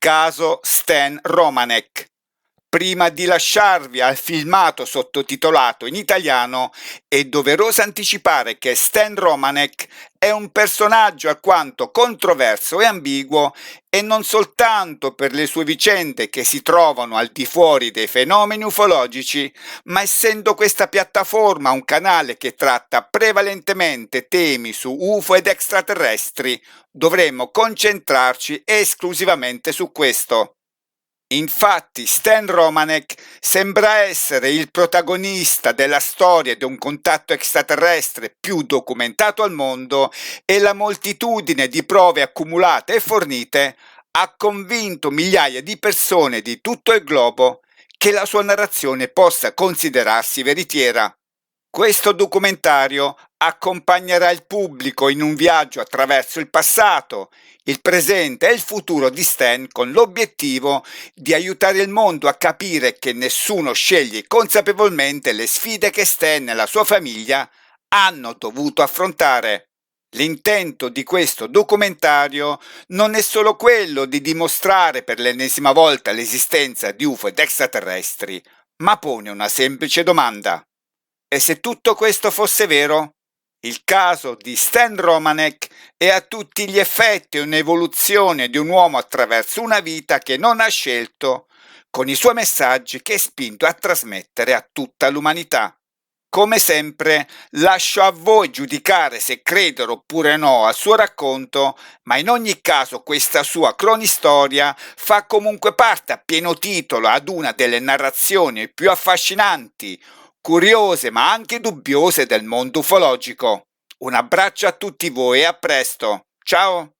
Caso Stan Romanek. Prima di lasciarvi al filmato sottotitolato in italiano, è doveroso anticipare che Stan Romanek è un personaggio alquanto controverso e ambiguo, e non soltanto per le sue vicende che si trovano al di fuori dei fenomeni ufologici, ma essendo questa piattaforma un canale che tratta prevalentemente temi su UFO ed extraterrestri, dovremmo concentrarci esclusivamente su questo. Infatti Stan Romanek sembra essere il protagonista della storia di un contatto extraterrestre più documentato al mondo, e la moltitudine di prove accumulate e fornite ha convinto migliaia di persone di tutto il globo che la sua narrazione possa considerarsi veritiera. Questo documentario accompagnerà il pubblico in un viaggio attraverso il passato, il presente e il futuro di Stan, con l'obiettivo di aiutare il mondo a capire che nessuno sceglie consapevolmente le sfide che Stan e la sua famiglia hanno dovuto affrontare. L'intento di questo documentario non è solo quello di dimostrare per l'ennesima volta l'esistenza di UFO ed extraterrestri, ma pone una semplice domanda. E se tutto questo fosse vero? Il caso di Stan Romanek è a tutti gli effetti un'evoluzione di un uomo attraverso una vita che non ha scelto, con i suoi messaggi che è spinto a trasmettere a tutta l'umanità. Come sempre, lascio a voi giudicare se credere oppure no al suo racconto, ma in ogni caso questa sua cronistoria fa comunque parte a pieno titolo ad una delle narrazioni più affascinanti, curiose ma anche dubbiose del mondo ufologico. Un abbraccio a tutti voi e a presto. Ciao!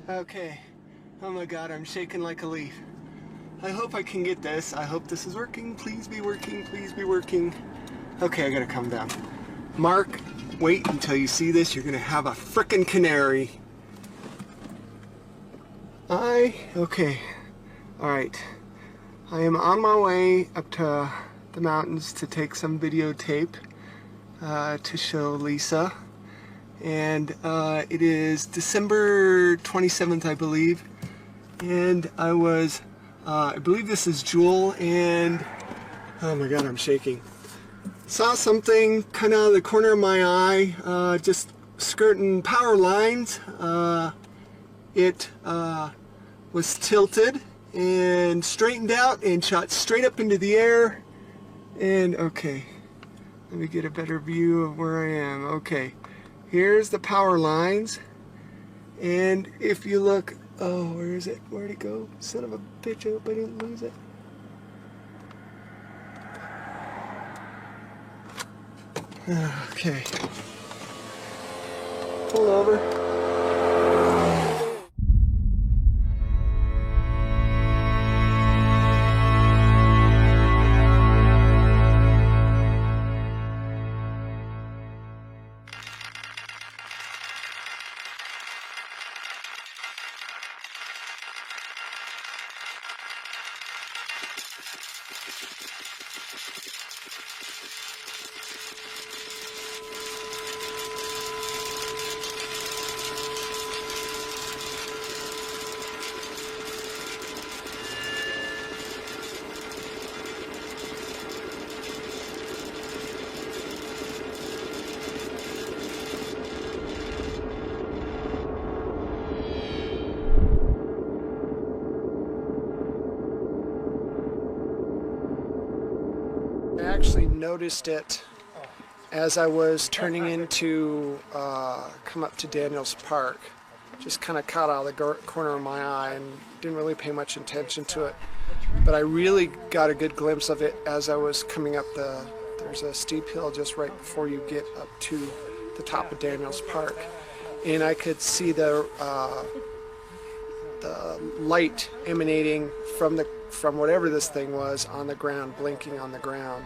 Okay. Oh my god, I'm shaking like a leaf. I hope I can get this. I hope this is working. Please be working. Please be working. Okay, I gotta calm down. Mark, wait until you see this. You're gonna have a frickin' canary. Okay. Alright. I am on my way up to the mountains to take some videotape to show Lisa. And it is December 27th, I believe, and I believe this is Jewel, and oh my god, I'm shaking. Saw something kind of out of the corner of my eye, just skirting power lines. It was tilted and straightened out and shot straight up into the air. And okay, let me get a better view of where I am. Okay. Here's the power lines. And if you look, oh, where is it? Where'd it go? Son of a bitch, I hope I didn't lose it. Okay. Pull over. I actually noticed it as I was turning into come up to Daniels Park. Just kind of caught out of the corner of my eye and didn't really pay much attention to it. But I really got a good glimpse of it as I was coming up there's a steep hill just right before you get up to the top of Daniels Park. And I could see the light emanating from whatever this thing was on the ground, blinking on the ground.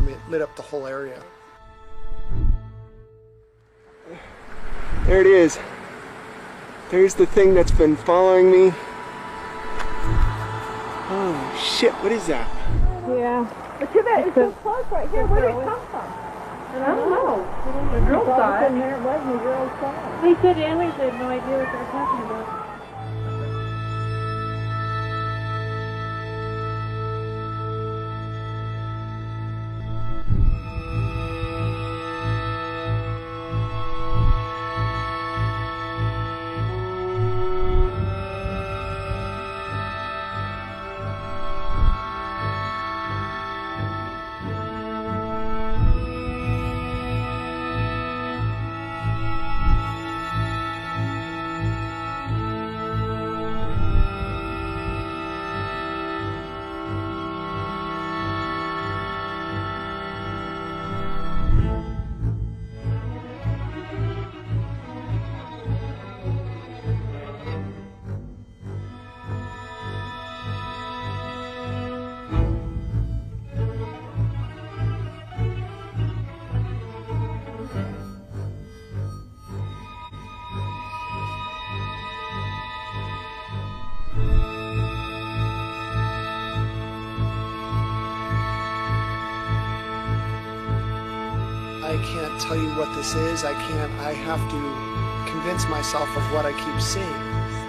It lit up the whole area. There it is. There's the thing that's been following me. Oh shit, what is that? Yeah. Look at that, it's so close right here. Where did it come from? I don't know. The girl saw it. There it was, and the girl saw it. They said the aliens had no idea what they were talking about. I can't tell you what this is. I have to convince myself of what I keep seeing.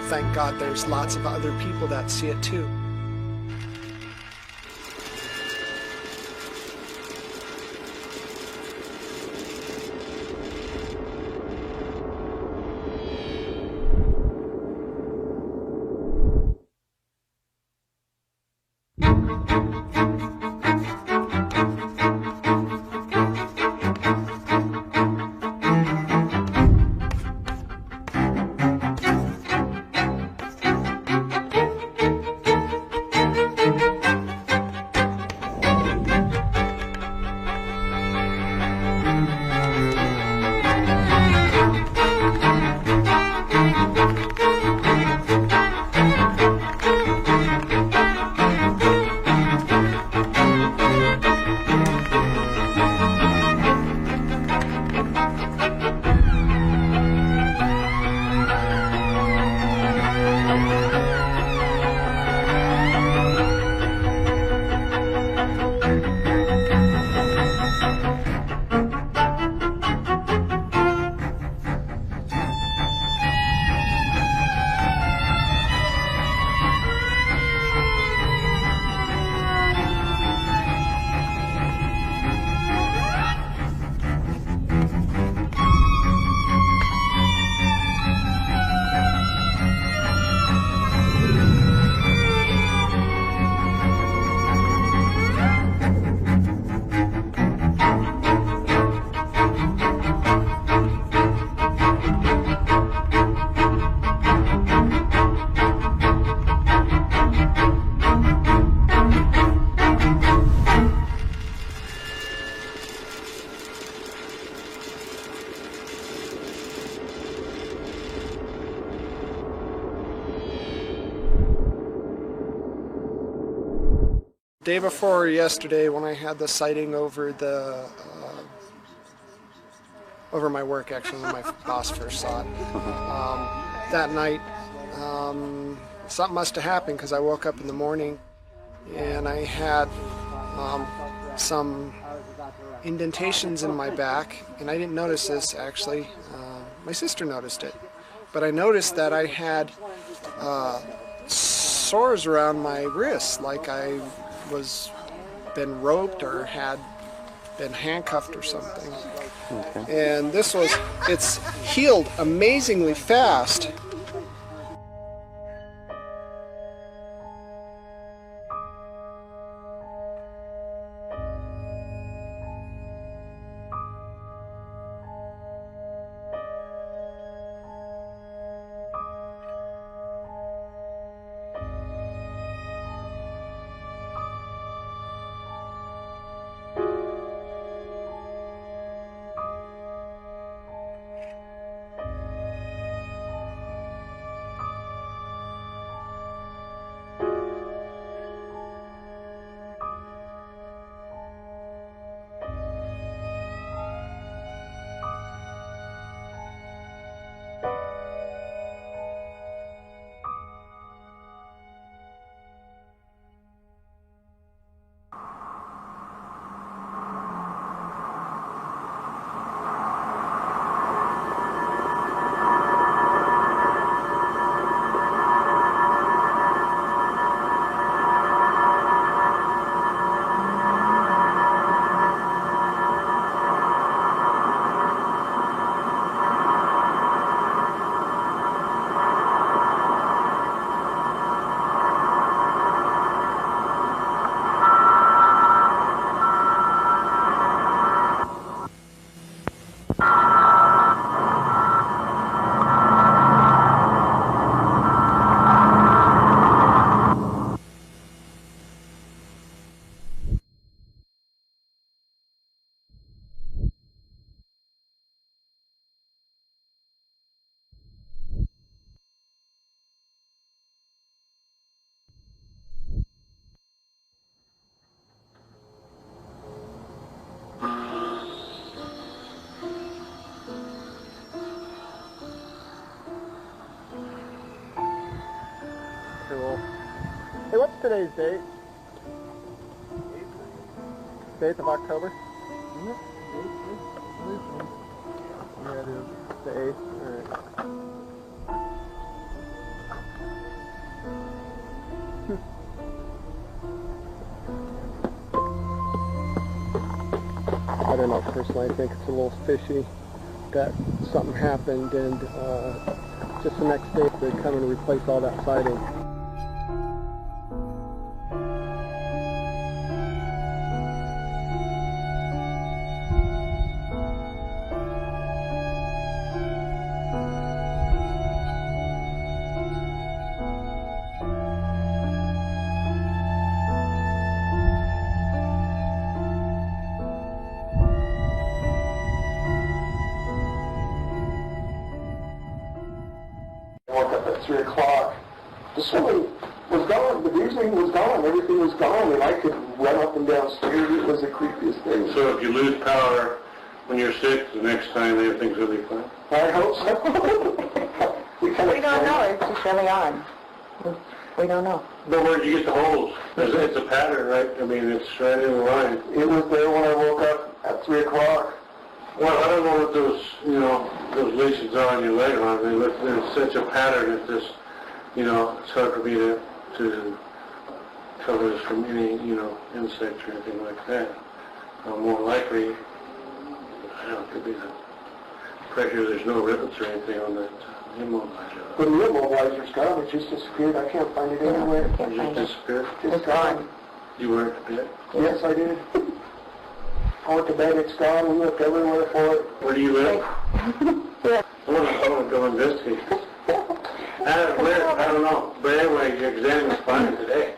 Thank God there's lots of other people that see it too. Day before yesterday, when I had the sighting over over my work, actually, when my boss first saw it, that night, something must have happened because I woke up in the morning and I had some indentations in my back, and I didn't notice this actually. My sister noticed it, but I noticed that I had sores around my wrists, like I was been roped or had been handcuffed or something. Okay. And it's healed amazingly fast. Cool. Hey, what's today's date? 8th of October? Yeah, it is. The 8th. Alright. I don't know, personally I think it's a little fishy that something happened and just the next day they come and replace all that siding. At 3 o'clock, the swimming was gone, the music was gone, everything was gone, and I could run up and down stairs. It was the creepiest thing. So if you lose power when you're sick, the next time everything's really fine? I hope so. we don't know, it's just really odd. We don't know. But where'd you get the holes? It's a pattern, right? I mean, it's right in the line. It was there when I woke up at 3 o'clock. Well, I don't know what those, those lesions are on your leg, aren't they? But there's such a pattern that this, it's hard for me to cover this from any, insect or anything like that. More likely, I don't know, it could be the pressure. There's no rivets or anything on that immobilizer. But the immobilizer's gone. It just disappeared. I can't find it anywhere. It just disappeared? It's gone. You were at bed? Yes, I did. I went to bed, it's gone, we looked everywhere for it. Where do you live? I want to go investigate. I don't know. But anyway, your exam is fine today.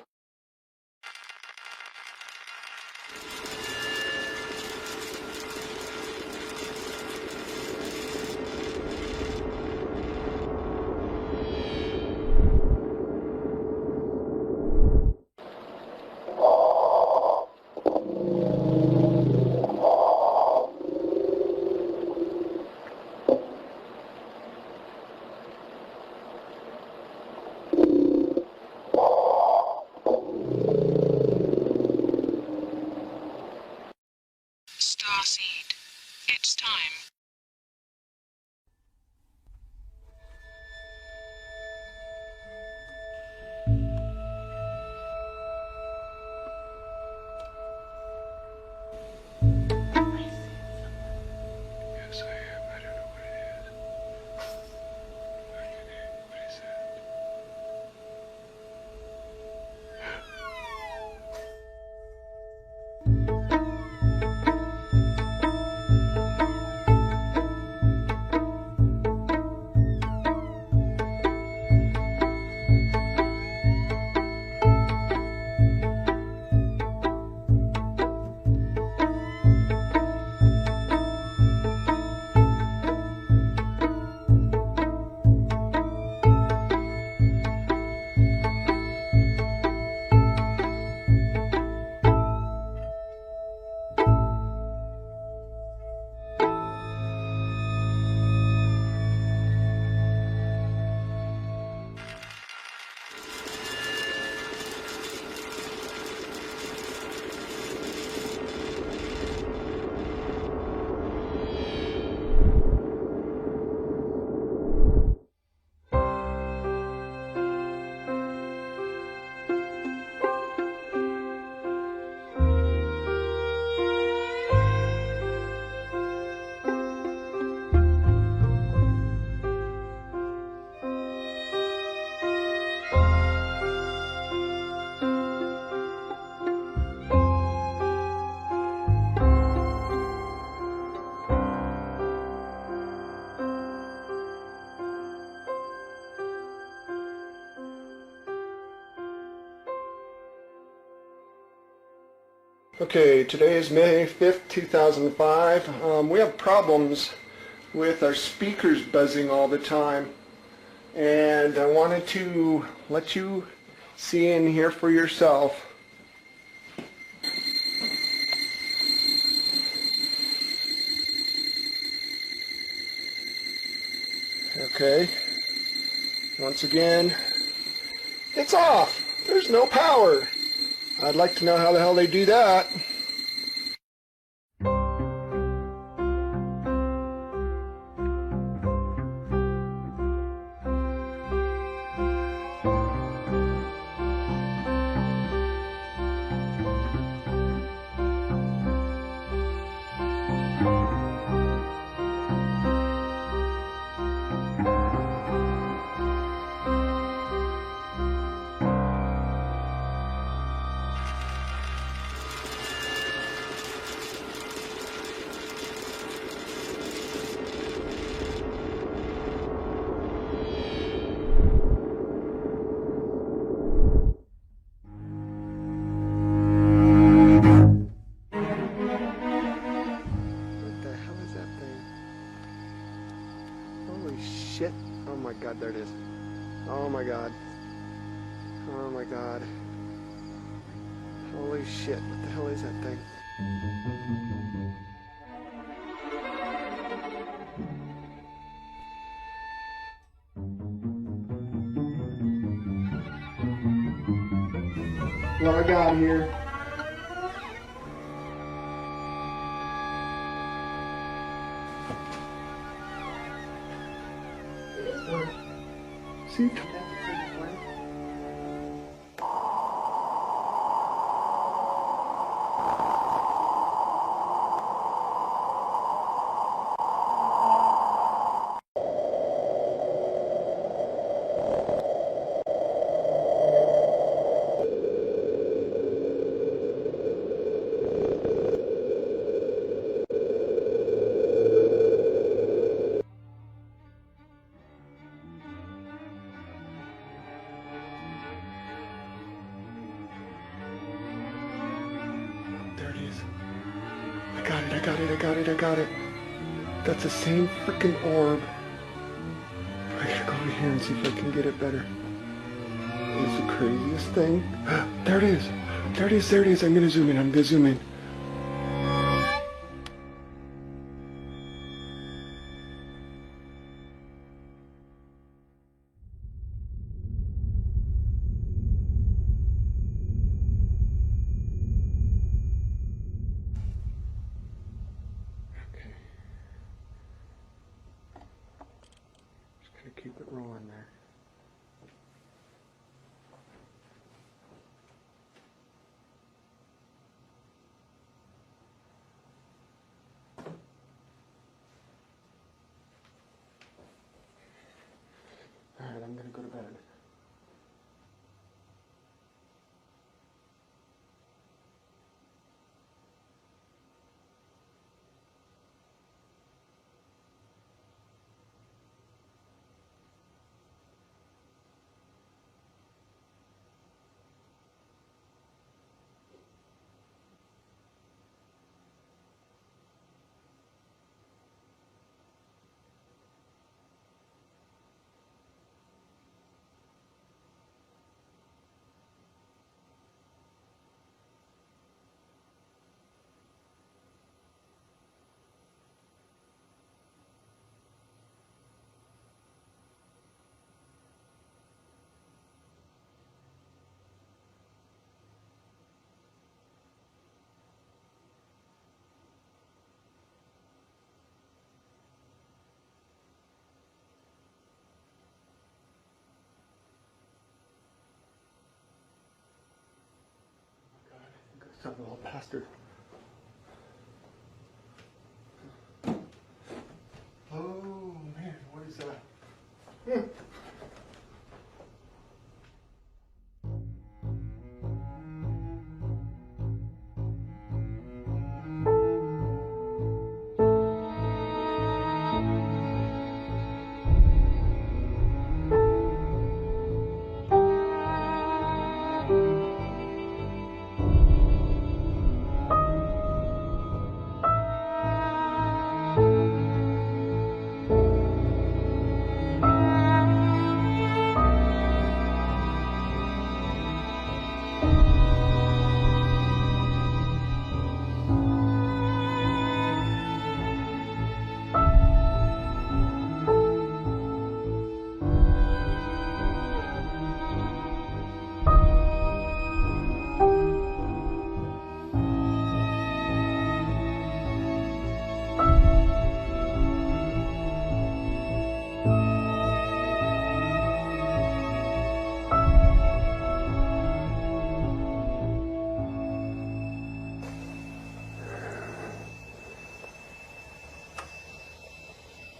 Okay, today is May 5th, 2005. We have problems with our speakers buzzing all the time, and I wanted to let you see and hear for yourself. Okay, once again, it's off. There's no power. I'd like to know how the hell they do that. Shit. Oh my god, there it is. Oh my god. Oh my god. Holy shit, what the hell is that thing? What I got here? See? I got it. That's the same freaking orb. I gotta go over here and see if I can get it better. It's the craziest thing. There it is. There it is. I'm gonna zoom in. Keep it rolling there. All right, I'm gonna go to bed. Something all past her. Oh man, what is that?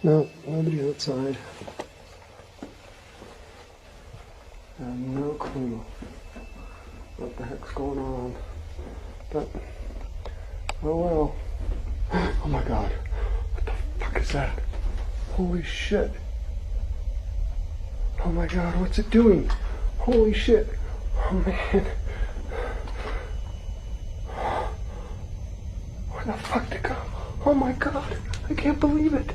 No, nobody outside. I have no clue what the heck's going on. But, oh well. Oh my god. What the fuck is that? Holy shit. Oh my god, what's it doing? Holy shit. Oh man. Where the fuck did it go? Oh my god. I can't believe it.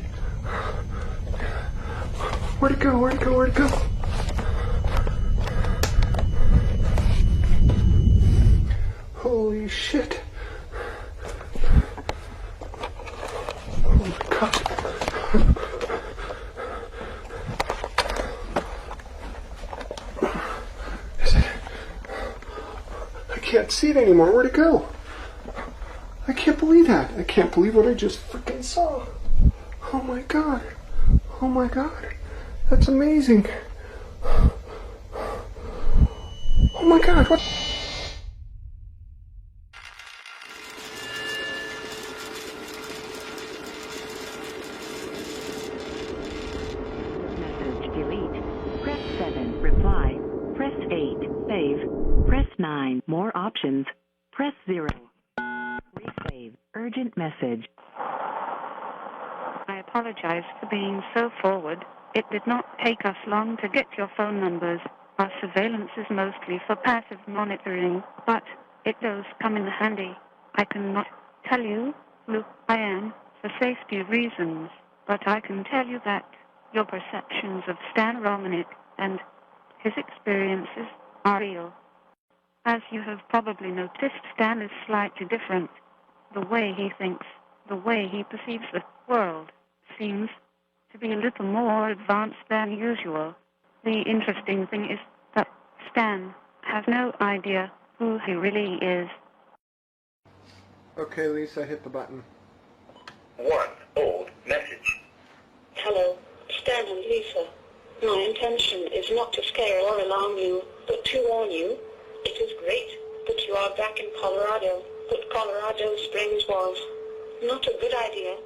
Where'd it go? Where'd it go? Where'd it go? Holy shit. Oh my god. Is it? I can't see it anymore. Where'd it go? I can't believe that. I can't believe what I just freaking saw. Oh my god. Oh my god. That's amazing. Oh my god, what? Message delete. Press 7, reply. Press 8, save. Press 9, more options. Press 0. Resave. Urgent message. I apologize for being so forward. It did not take us long to get your phone numbers. Our surveillance is mostly for passive monitoring, but it does come in handy. I cannot tell you who I am for safety reasons, but I can tell you that your perceptions of Stan Romanek and his experiences are real. As you have probably noticed, Stan is slightly different. The way he thinks, the way he perceives the world, seems to be a little more advanced than usual. The interesting thing is that Stan has no idea who he really is. Okay, Lisa, hit the button. 1 old message. Hello, Stan and Lisa. My intention is not to scare or alarm you, but to warn you. It is great that you are back in Colorado, but Colorado Springs was not a good idea.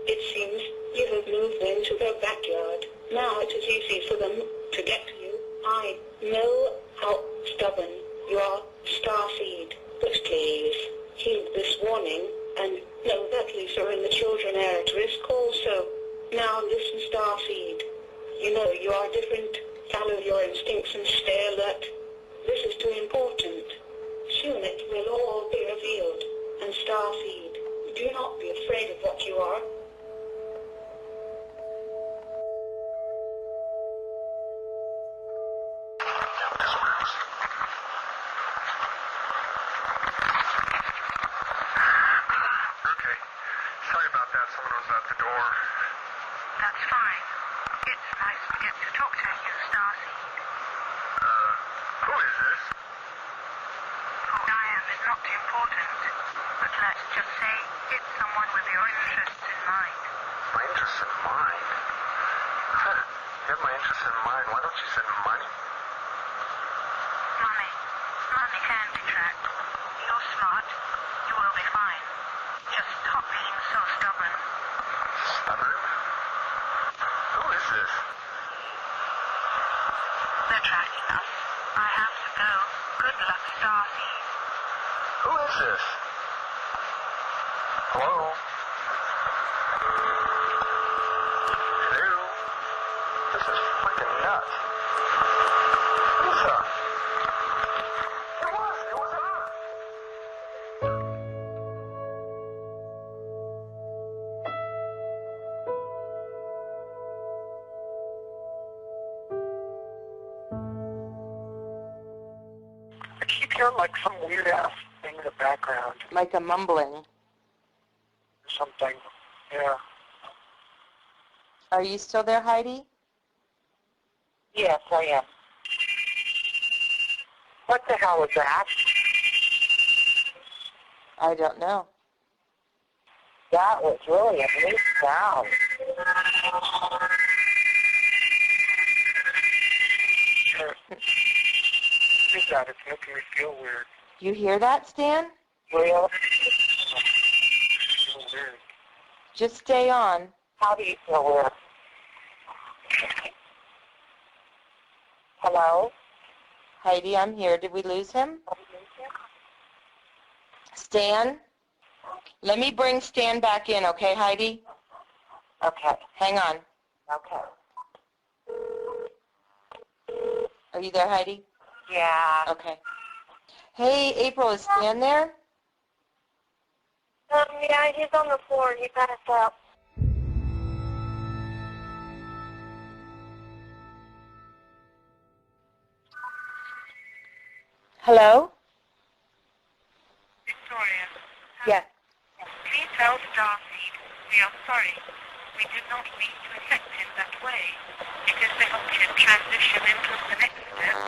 It seems you have moved into their backyard. Now it is easy for them to get to you. I know how stubborn you are, Starseed, but please heed this warning and know that Lisa and the children are at risk also. Now listen, Starseed. You know you are different. Follow your instincts and stay alert. This is too important. Soon it will all be revealed. And Starseed, do not be afraid of what you are. Okay. Sorry about that. Someone was at the door. That's fine. It's nice to get to talk to you, Starseed. Who is this? Who I am is not important, but let's just say it's someone with your interests in mind. My interest in mind? You have my interest in mind. Why don't you send me money? Money. Money can be tracked. You're smart. You will be fine. Just stop being so stubborn. Stubborn? Who is this? They're tracking us. I have to go. Good luck, Starseed. Who is this? Hello? Hello? This is freaking nuts. Lisa! It was her! I keep hearing like some weird ass thing in the background. Like a mumbling. Something. Yeah. Are you still there, Heidi? Yes, I am. What the hell was that? I don't know. That was really a neat sound. It's that. It's making me feel weird. You hear that, Stan? Real? Feel weird. Just stay on. How do you feel weird? Hello? Heidi, I'm here. Did we lose him? Stan? Let me bring Stan back in, okay, Heidi? Okay. Hang on. Okay. Are you there, Heidi? Yeah. Okay. Hey, April, is Stan there? Yeah, he's on the floor. He passed out. Hello? Victoria. Yes. Please tell Starseed we are sorry. We did not mean to affect him that way. It is to help him transition into the next step.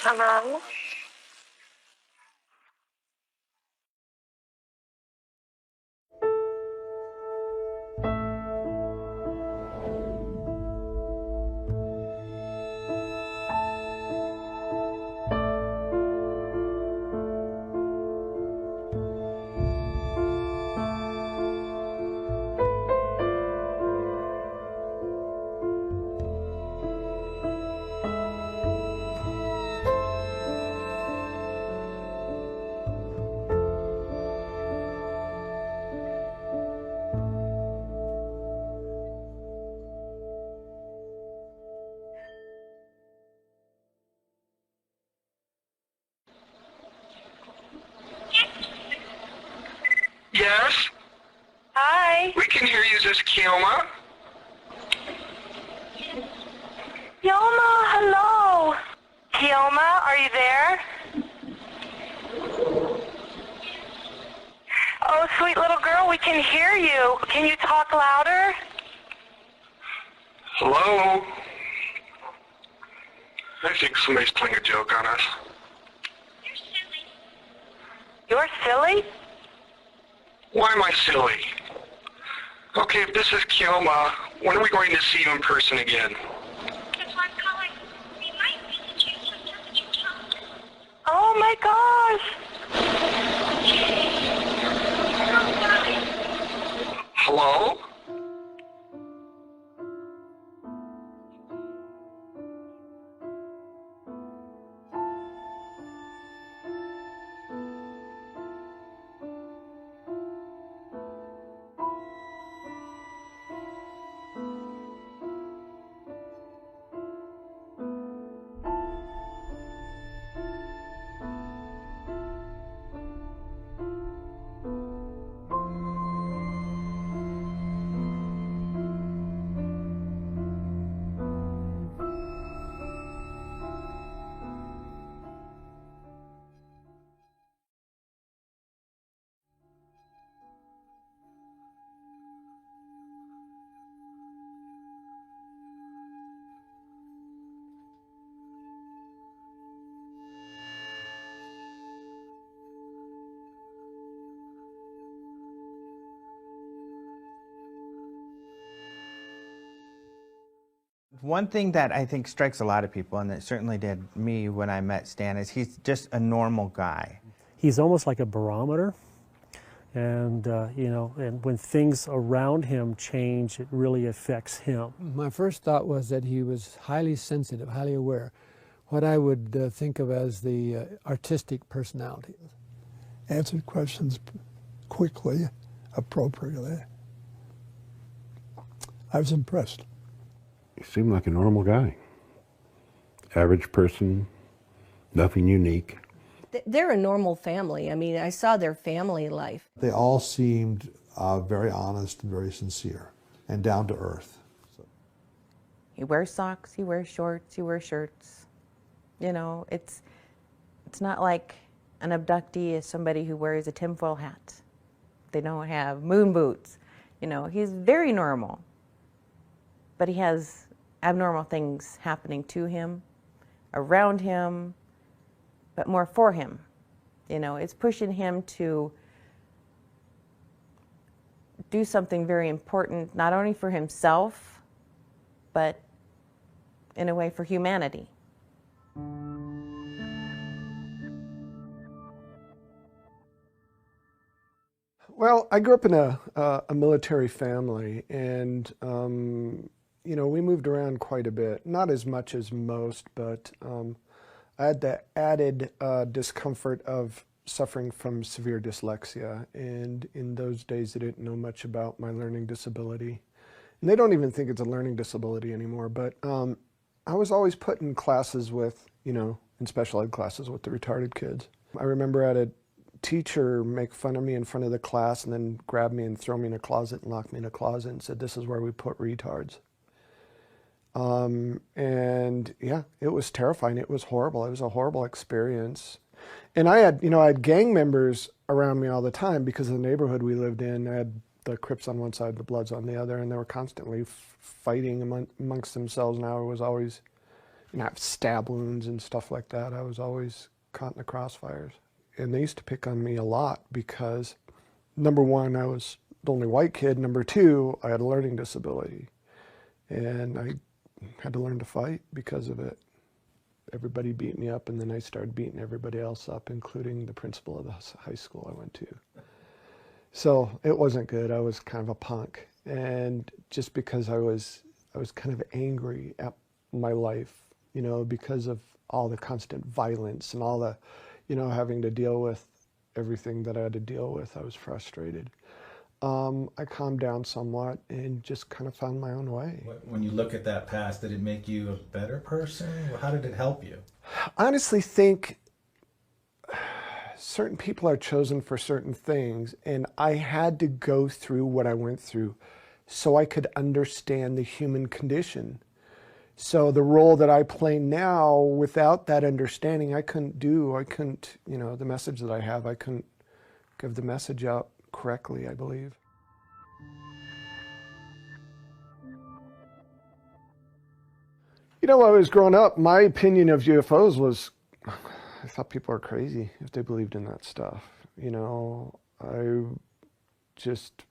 Hello? Yes? Hi. We can hear you, this is Kioma. Yoma, hello. Kioma, are you there? Oh, sweet little girl, we can hear you. Can you talk louder? Hello? I think somebody's playing a joke on us. You're silly? Why am I silly? Okay, if this is Kioma, when are we going to see you in person again? Oh my gosh. Hello? One thing that I think strikes a lot of people, and it certainly did me when I met Stan, is he's just a normal guy. He's almost like a barometer, and you know, and when things around him change, it really affects him. My first thought was that he was highly sensitive, highly aware, what I would think of as the artistic personality. Answered questions quickly, appropriately. I was impressed. He seemed like a normal guy. Average person, nothing unique. They're a normal family. I mean, I saw their family life. They all seemed very honest and very sincere and down to earth. So. He wears socks, he wears shorts, he wears shirts. You know, it's not like an abductee is somebody who wears a tinfoil hat. They don't have moon boots. You know, he's very normal. But he has abnormal things happening to him, around him, but more for him. You know, it's pushing him to do something very important, not only for himself, but in a way for humanity. Well, I grew up in a military family, and you know, we moved around quite a bit. Not as much as most, but I had the added discomfort of suffering from severe dyslexia, and in those days I didn't know much about my learning disability. And they don't even think it's a learning disability anymore, but I was always put in classes with, you know, in special ed classes with the retarded kids. I remember I had a teacher make fun of me in front of the class and then grab me and throw me in a closet and lock me in a closet and said, "This is where we put retards." And yeah, it was terrifying. It was horrible. It was a horrible experience. And I had gang members around me all the time because of the neighborhood we lived in. I had the Crips on one side, the Bloods on the other, and they were constantly fighting amongst themselves. And I was always, you know, have stab wounds and stuff like that. I was always caught in the crossfires. And they used to pick on me a lot because, number one, I was the only white kid. Number two, I had a learning disability. And I had to learn to fight because of it. Everybody beat me up, and then I started beating everybody else up, including the principal of the high school I went to. So it wasn't good. I was kind of a punk. And just because I was kind of angry at my life, you know, because of all the constant violence and all the, you know, having to deal with everything that I had to deal with, I was frustrated. I calmed down somewhat and just kind of found my own way. When you look at that past, did it make you a better person? How did it help you? I honestly think certain people are chosen for certain things, and I had to go through what I went through so I could understand the human condition. So the role that I play now, without that understanding, I couldn't, you know, the message that I have, I couldn't give the message out correctly, I believe. You know, when I was growing up, my opinion of UFOs was, I thought people were crazy if they believed in that stuff. You know, I just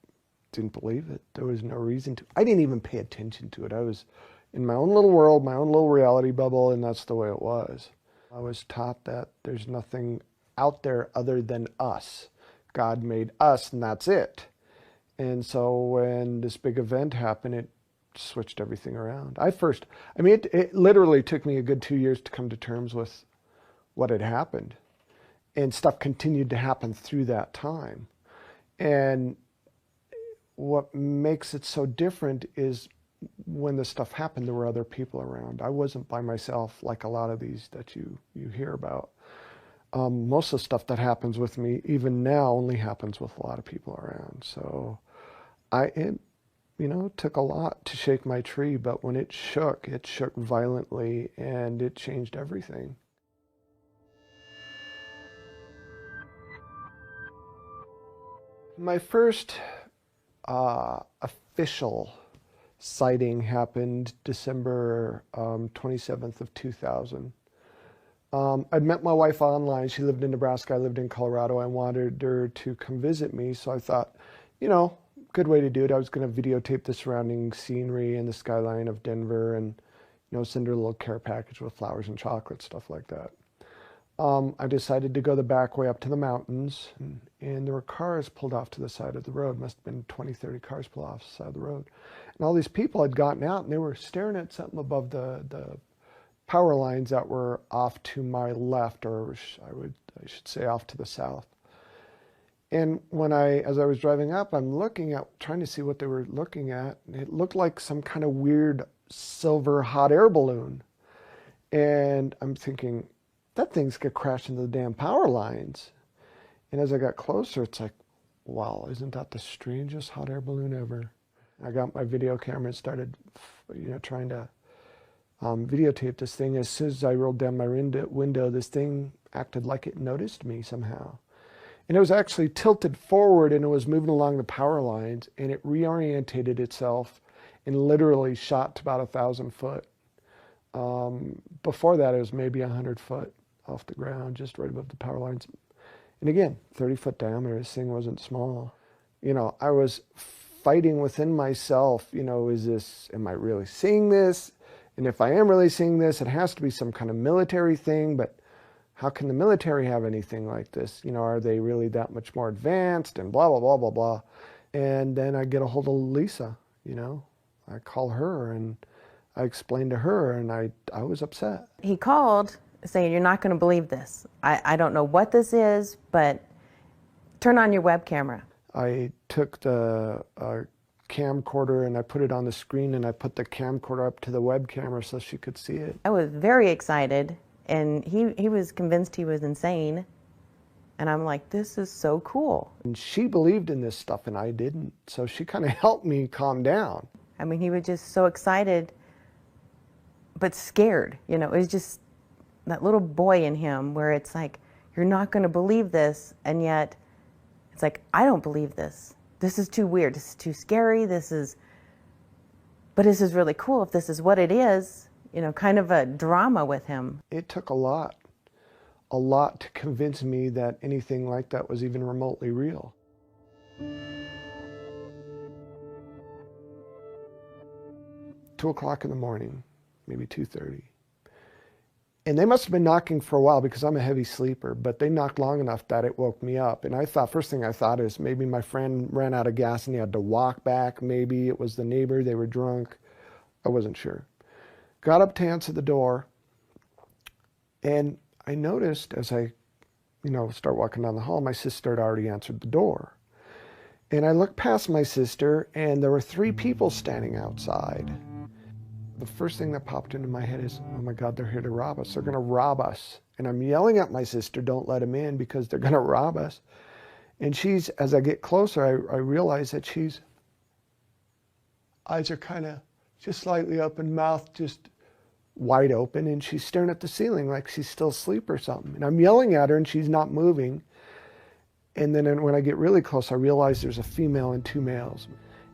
didn't believe it. There was no reason to. I didn't even pay attention to it. I was in my own little world, my own little reality bubble, and that's the way it was. I was taught that there's nothing out there other than us. God made us, and that's it. And so when this big event happened, it switched everything around. It literally took me a good 2 years to come to terms with what had happened. And stuff continued to happen through that time. And what makes it so different is when this stuff happened, there were other people around. I wasn't by myself like a lot of these that you hear about. Most of the stuff that happens with me, even now, only happens with a lot of people around. So it took a lot to shake my tree, but when it shook violently, and it changed everything. My first official sighting happened December 27th of 2000. I'd met my wife online. She lived in Nebraska. I lived in Colorado. I wanted her to come visit me, so I thought, you know, good way to do it. I was going to videotape the surrounding scenery and the skyline of Denver, and you know, send her a little care package with flowers and chocolate, stuff like that. I decided to go the back way up to the mountains, and there were cars pulled off to the side of the road. Must have been 20, 30 cars pulled off the side of the road. And all these people had gotten out, and they were staring at something above the power lines that were off to my left, or I should say off to the south. And as I was driving up, I'm looking at, trying to see what they were looking at, and it looked like some kind of weird silver hot air balloon. And I'm thinking, that thing's gonna crash into the damn power lines. And as I got closer, it's like, wow, isn't that the strangest hot air balloon ever? I got my video camera and started, you know, trying to videotape this thing. As soon as I rolled down my window, this thing acted like it noticed me somehow. And it was actually tilted forward, and it was moving along the power lines, and it reorientated itself and literally shot to about 1,000 foot. Before that, it was maybe 100 foot off the ground, just right above the power lines. And again, 30-foot diameter. This thing wasn't small. You know, I was fighting within myself, you know, am I really seeing this? And if I am really seeing this, it has to be some kind of military thing, but how can the military have anything like this? You know, are they really that much more advanced, and blah, blah, blah, blah, blah. And then I get a hold of Lisa, you know. I call her, and I explained to her, and I was upset. He called saying, you're not going to believe this. I don't know what this is, but turn on your web camera. I took the camcorder and I put it on the screen, and I put the camcorder up to the web camera so she could see it. I was very excited, and he was convinced he was insane. And I'm like, this is so cool. And she believed in this stuff and I didn't. So she kind of helped me calm down. I mean, he was just so excited, but scared. You know, it was just that little boy in him where it's like, you're not going to believe this. And yet it's like, I don't believe this. This is too weird. This is too scary. But this is really cool if this is what it is. You know, kind of a drama with him. It took a lot to convince me that anything like that was even remotely real. 2 o'clock in the morning, maybe 2:30. And they must have been knocking for a while because I'm a heavy sleeper, but they knocked long enough that it woke me up. And I thought, first thing I thought is maybe my friend ran out of gas and he had to walk back. Maybe it was the neighbor, they were drunk. I wasn't sure. Got up to answer the door, and I noticed as I, start walking down the hall, my sister had already answered the door. And I looked past my sister, and there were 3 people standing outside. The first thing that popped into my head is, oh my God, they're here to rob us. They're going to rob us. And I'm yelling at my sister, don't let them in because they're going to rob us. And as I get closer, I realize that eyes are kind of just slightly open, mouth just wide open, and she's staring at the ceiling like she's still asleep or something. And I'm yelling at her, and she's not moving. And then when I get really close, I realize there's a female and 2 males.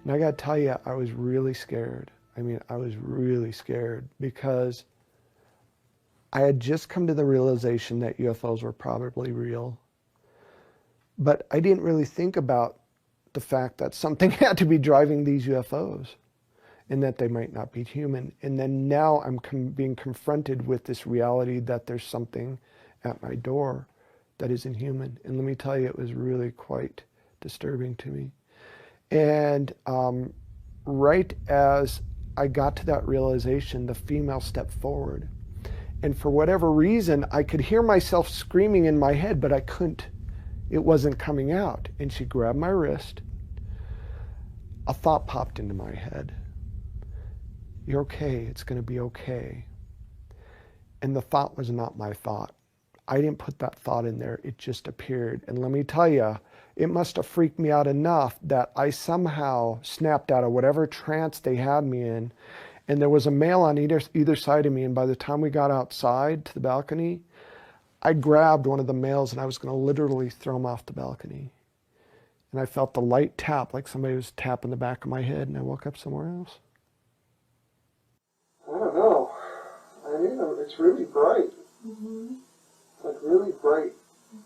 And I got to tell you, I was really scared. I mean, I was really scared because I had just come to the realization that UFOs were probably real. But I didn't really think about the fact that something had to be driving these UFOs and that they might not be human. And then now I'm being confronted with this reality that there's something at my door that isn't human. And let me tell you, it was really quite disturbing to me. And right as I got to that realization, the female stepped forward. And for whatever reason, I could hear myself screaming in my head, but I couldn't. It wasn't coming out. And she grabbed my wrist. A thought popped into my head. You're okay. It's going to be okay. And the thought was not my thought. I didn't put that thought in there. It just appeared. And let me tell you, it must have freaked me out enough that I somehow snapped out of whatever trance they had me in. And there was a male on either side of me. And by the time we got outside to the balcony, I grabbed one of the males and I was going to literally throw him off the balcony. And I felt the light tap, like somebody was tapping the back of my head, and I woke up somewhere else. I don't know. I mean, it's really bright. Mm-hmm. It's like really bright.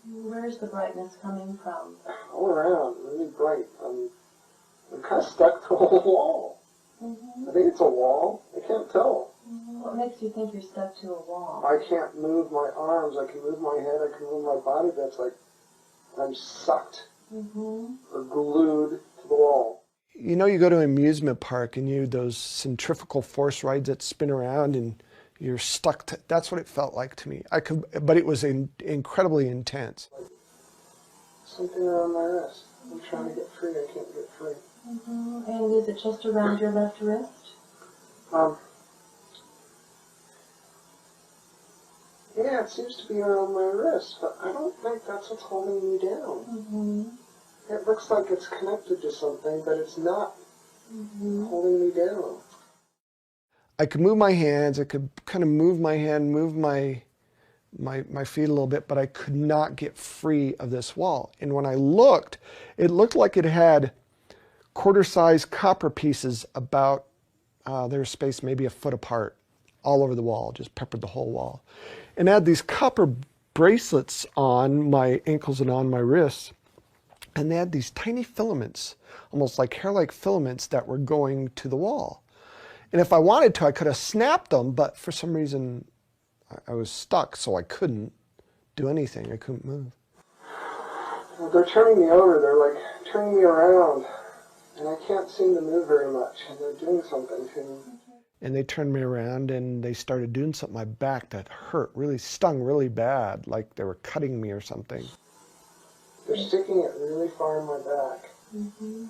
Where's the brightness coming from? All around, really bright. I'm kind of stuck to a wall. I think it's a wall. I can't tell. What makes you think you're stuck to a wall? I can't move my arms. I can move my head. I can move my body. That's like I'm sucked or glued to the wall. You know, you go to an amusement park and you those centrifugal force rides that spin around and you're stuck to, that's what it felt like to me. But it was incredibly intense. Something around my wrist. I'm trying to get free. I can't get free. And is it just around your left wrist? Yeah, it seems to be around my wrist, but I don't think that's what's holding me down. It looks like it's connected to something, but it's not holding me down. I could move my hands, I could kind of move my hand, move my feet a little bit, but I could not get free of this wall. And when I looked, it looked like it had quarter-sized copper pieces about their space maybe a foot apart, all over the wall, just peppered the whole wall. And I had these copper bracelets on my ankles and on my wrists, and they had these tiny filaments, almost like hair-like filaments that were going to the wall. And if I wanted to, I could have snapped them, but for some reason, I was stuck, so I couldn't do anything. I couldn't move. Well, they're turning me over. They're like turning me around, and I can't seem to move very much. And they're doing something to me. And they turned me around, and they started doing something to my back that hurt, really stung really bad, like they were cutting me or something. They're sticking it really far in my back.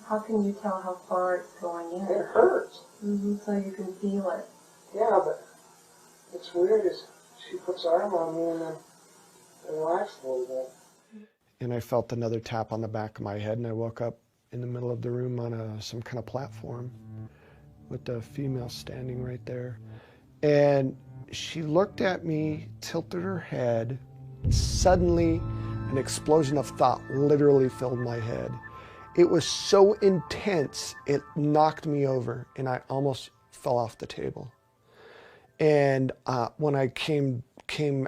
How can you tell how far it's going in? It hurts. So you can feel it. Yeah, but it's weird. She puts her arm on me and then relaxed a little bit. And I felt another tap on the back of my head, and I woke up in the middle of the room on some kind of platform with the female standing right there. And she looked at me, tilted her head. Suddenly, an explosion of thought literally filled my head. It was so intense, it knocked me over, and I almost fell off the table. And when I came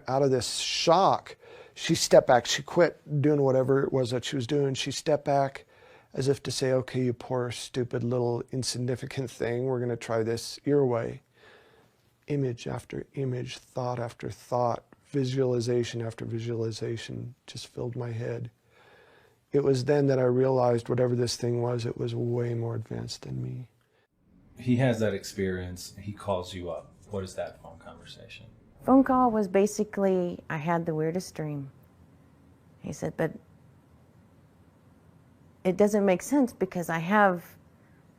out of this shock, she stepped back. She quit doing whatever it was that she was doing. She stepped back as if to say, okay, you poor, stupid, little, insignificant thing, we're going to try this your way. Image after image, thought after thought, visualization after visualization just filled my head. It was then that I realized whatever this thing was, it was way more advanced than me. He has that experience. He calls you up. What is that phone conversation? Phone call was basically, I had the weirdest dream. He said, but it doesn't make sense because I have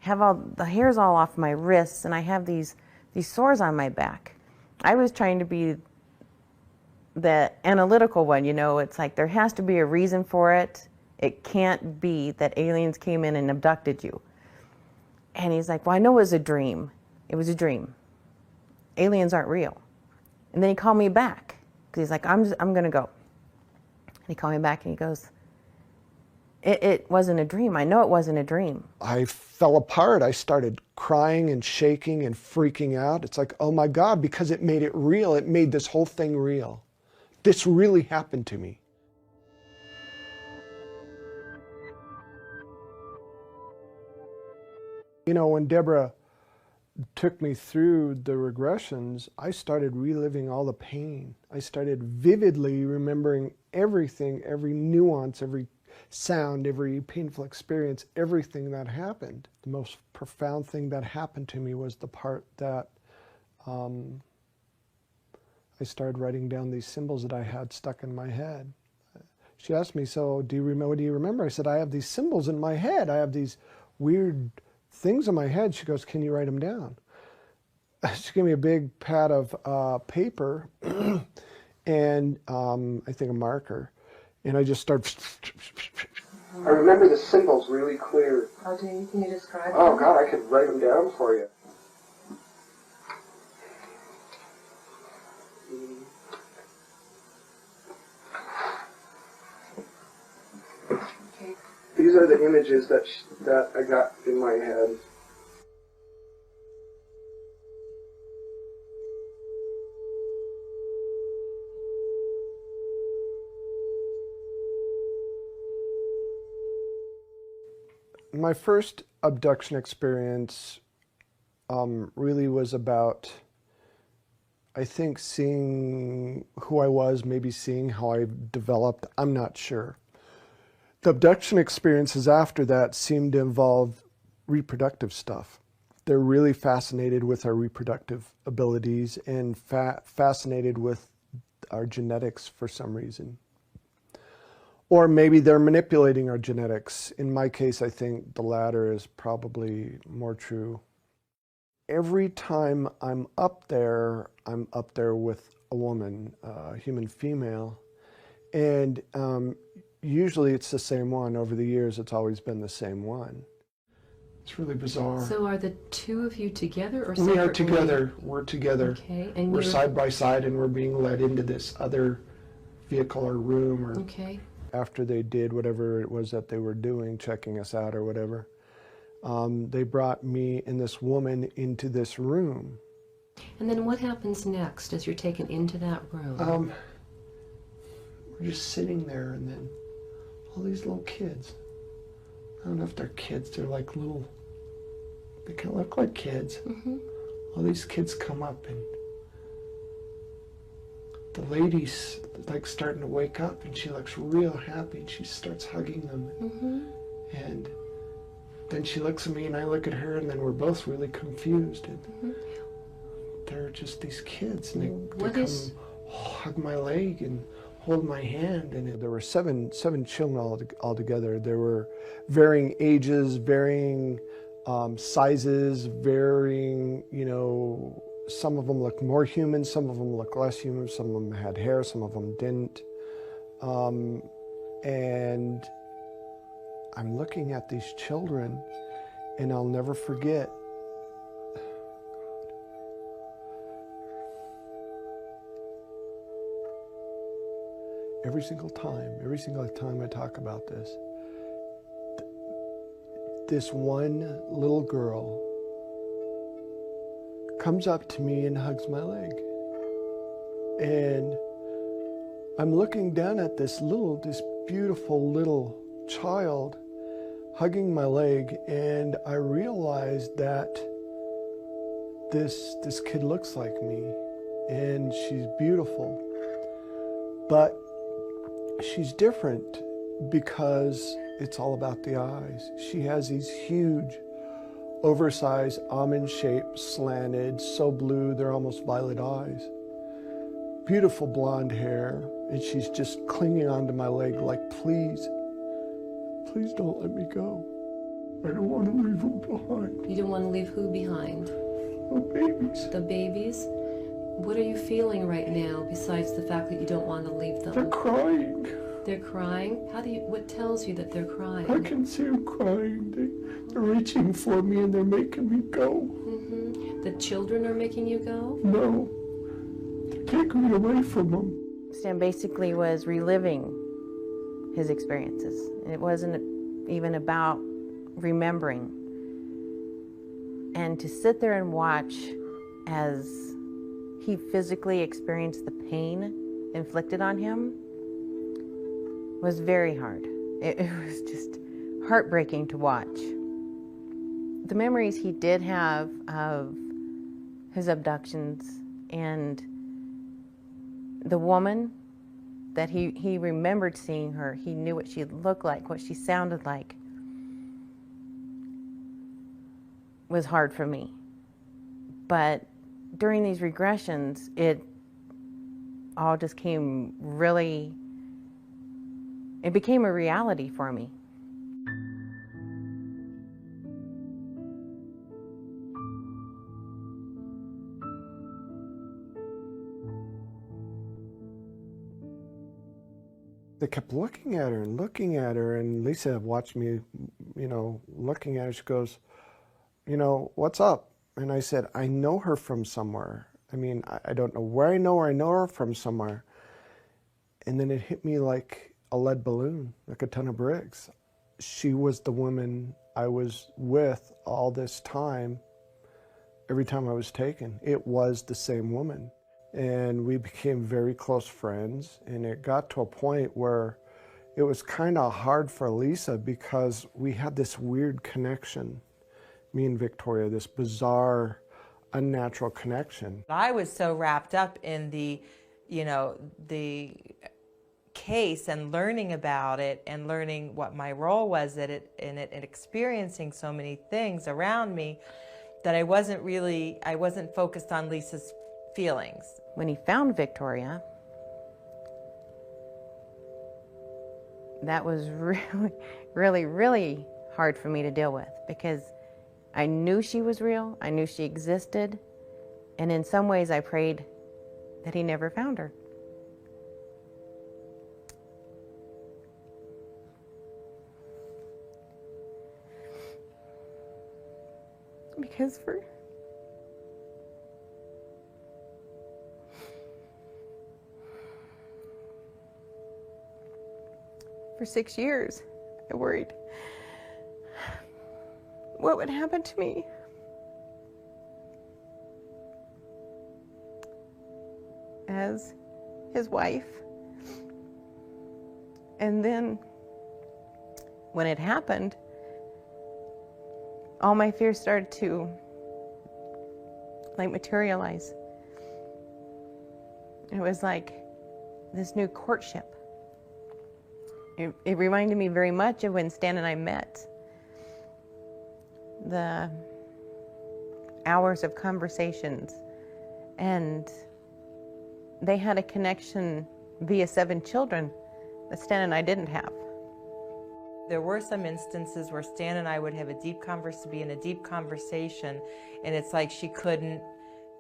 all the hairs all off my wrists and I have these sores on my back. I was trying to be the analytical one, you know, it's like there has to be a reason for it. It can't be that aliens came in and abducted you. And he's like, well, I know it was a dream. It was a dream. Aliens aren't real. And then he called me back because he's like, I'm going to go. And he called me back and he goes, it wasn't a dream. I know it wasn't a dream. I fell apart. I started crying and shaking and freaking out. It's like, oh my God, because it made it real. It made this whole thing real. This really happened to me. You know, when Deborah took me through the regressions, I started reliving all the pain. I started vividly remembering everything, every nuance, every sound, every painful experience, everything that happened. The most profound thing that happened to me was the part that I started writing down these symbols that I had stuck in my head. She asked me, so what do you remember? I said, I have these symbols in my head. I have these weird things in my head. She goes, can you write them down? She gave me a big pad of paper and I think a marker. And I just started. I remember the symbols really clear. Oh, can you describe them? Oh God, I could write them down for you. Okay. These are the images that I got in my head. My first abduction experience really was about, I think, seeing who I was, maybe seeing how I developed. I'm not sure. The abduction experiences after that seemed to involve reproductive stuff. They're really fascinated with our reproductive abilities and fascinated with our genetics for some reason. Or maybe they're manipulating our genetics. In my case, I think the latter is probably more true. Every time I'm up there with a woman, a human female, and usually it's the same one. Over the years, it's always been the same one. It's really bizarre. So are the two of you together or separately? We are together. We're together. Okay. And we're side by side, and we're being led into this other vehicle or room. Or okay. After they did whatever it was that they were doing, checking us out or whatever, they brought me and this woman into this room. And then what happens next as you're taken into that room? We're just sitting there, and then all these little kids. I don't know if they're kids. They're like little, they kind of look like kids. Mm-hmm. All these kids come up, and the lady's like starting to wake up, and she looks real happy, and she starts hugging them. Mm-hmm. And then she looks at me, and I look at her, and then we're both really confused. And mm-hmm. they're just these kids, and they come hug my leg and hold my hand. And there were seven children altogether. There were varying ages, varying sizes, varying, you know, some of them looked more human, some of them looked less human, some of them had hair, some of them didn't. And I'm looking at these children, and I'll never forget, every single time I talk about this, this one little girl comes up to me and hugs my leg. And I'm looking down at this beautiful little child hugging my leg, and I realize that this kid looks like me, and she's beautiful. But she's different because it's all about the eyes. She has these huge, oversized, almond-shaped, slanted, so blue, they're almost violet eyes. Beautiful blonde hair, and she's just clinging onto my leg like, please, please don't let me go. I don't want to leave them behind. You don't want to leave who behind? The babies. The babies? What are you feeling right now besides the fact that you don't want to leave them? They're crying. They're crying? What tells you that they're crying? I can see them crying. They're reaching for me, and they're making me go. Mm-hmm. The children are making you go? No. They're taking me away from them. Stan basically was reliving his experiences. It wasn't even about remembering. And to sit there and watch as he physically experienced the pain inflicted on him was very hard. It was just heartbreaking to watch. The memories he did have of his abductions and the woman that he remembered seeing her, he knew what she looked like, what she sounded like, was hard for me. But during these regressions, it all just came really, it became a reality for me. They kept looking at her, and Lisa watched me, you know, looking at her. She goes, you know, what's up? And I said, I know her from somewhere. I mean, I don't know where I know her from somewhere. And then it hit me like a lead balloon, like a ton of bricks. She was the woman I was with all this time, every time I was taken. It was the same woman. And we became very close friends, and it got to a point where it was kind of hard for Lisa because we had this weird connection. me and Victoria, this bizarre, unnatural connection. I was so wrapped up in the, the case and learning about it and learning what my role was in it and experiencing so many things around me that I wasn't focused on Lisa's feelings. When he found Victoria, that was really hard for me to deal with, because I knew she was real, I knew she existed, and in some ways I prayed that he never found her. Because for 6 years, I worried what would happen to me. As his wife. And then when it happened, all my fears started to materialize. It was like this new courtship. It reminded me very much of when Stan and I met. The hours of conversations, and they had a connection via 7 children that Stan and I didn't have. There were some instances where Stan and I would have be in a deep conversation, and it's like she couldn't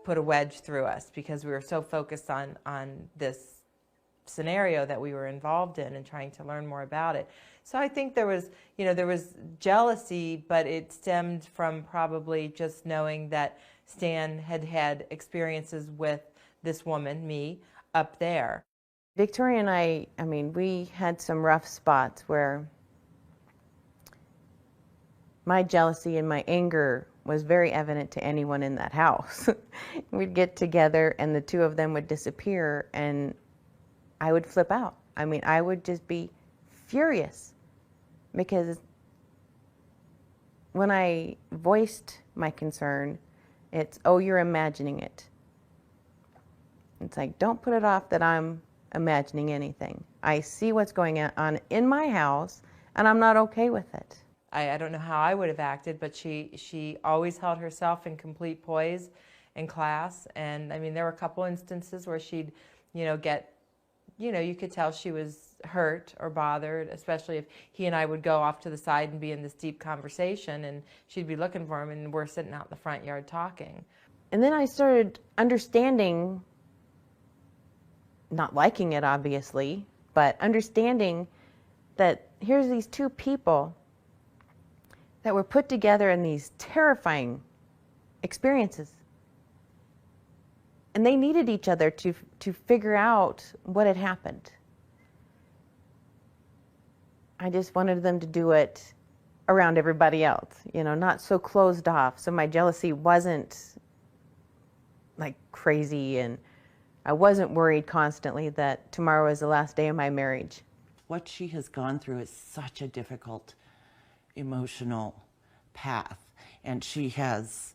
put a wedge through us because we were so focused on this scenario that we were involved in and trying to learn more about it. So I think there was jealousy, but it stemmed from probably just knowing that Stan had had experiences with this woman, me, up there. Victoria and I mean, we had some rough spots where my jealousy and my anger was very evident to anyone in that house. We'd get together and the two of them would disappear and I would flip out. I mean, I would just be furious because when I voiced my concern, it's, oh, you're imagining it. It's like, don't put it off that I'm imagining anything. I see what's going on in my house and I'm not okay with it. I don't know how I would have acted, but she always held herself in complete poise in class. And I mean, there were a couple instances where she'd, get, you could tell she was hurt or bothered, especially if he and I would go off to the side and be in this deep conversation and she'd be looking for him and we're sitting out in the front yard talking. And then I started understanding, not liking it obviously, but understanding that here's these two people that were put together in these terrifying experiences. And they needed each other to figure out what had happened. I just wanted them to do it around everybody else, not so closed off. So my jealousy wasn't like crazy, and I wasn't worried constantly that tomorrow is the last day of my marriage. What she has gone through is such a difficult emotional path, and she has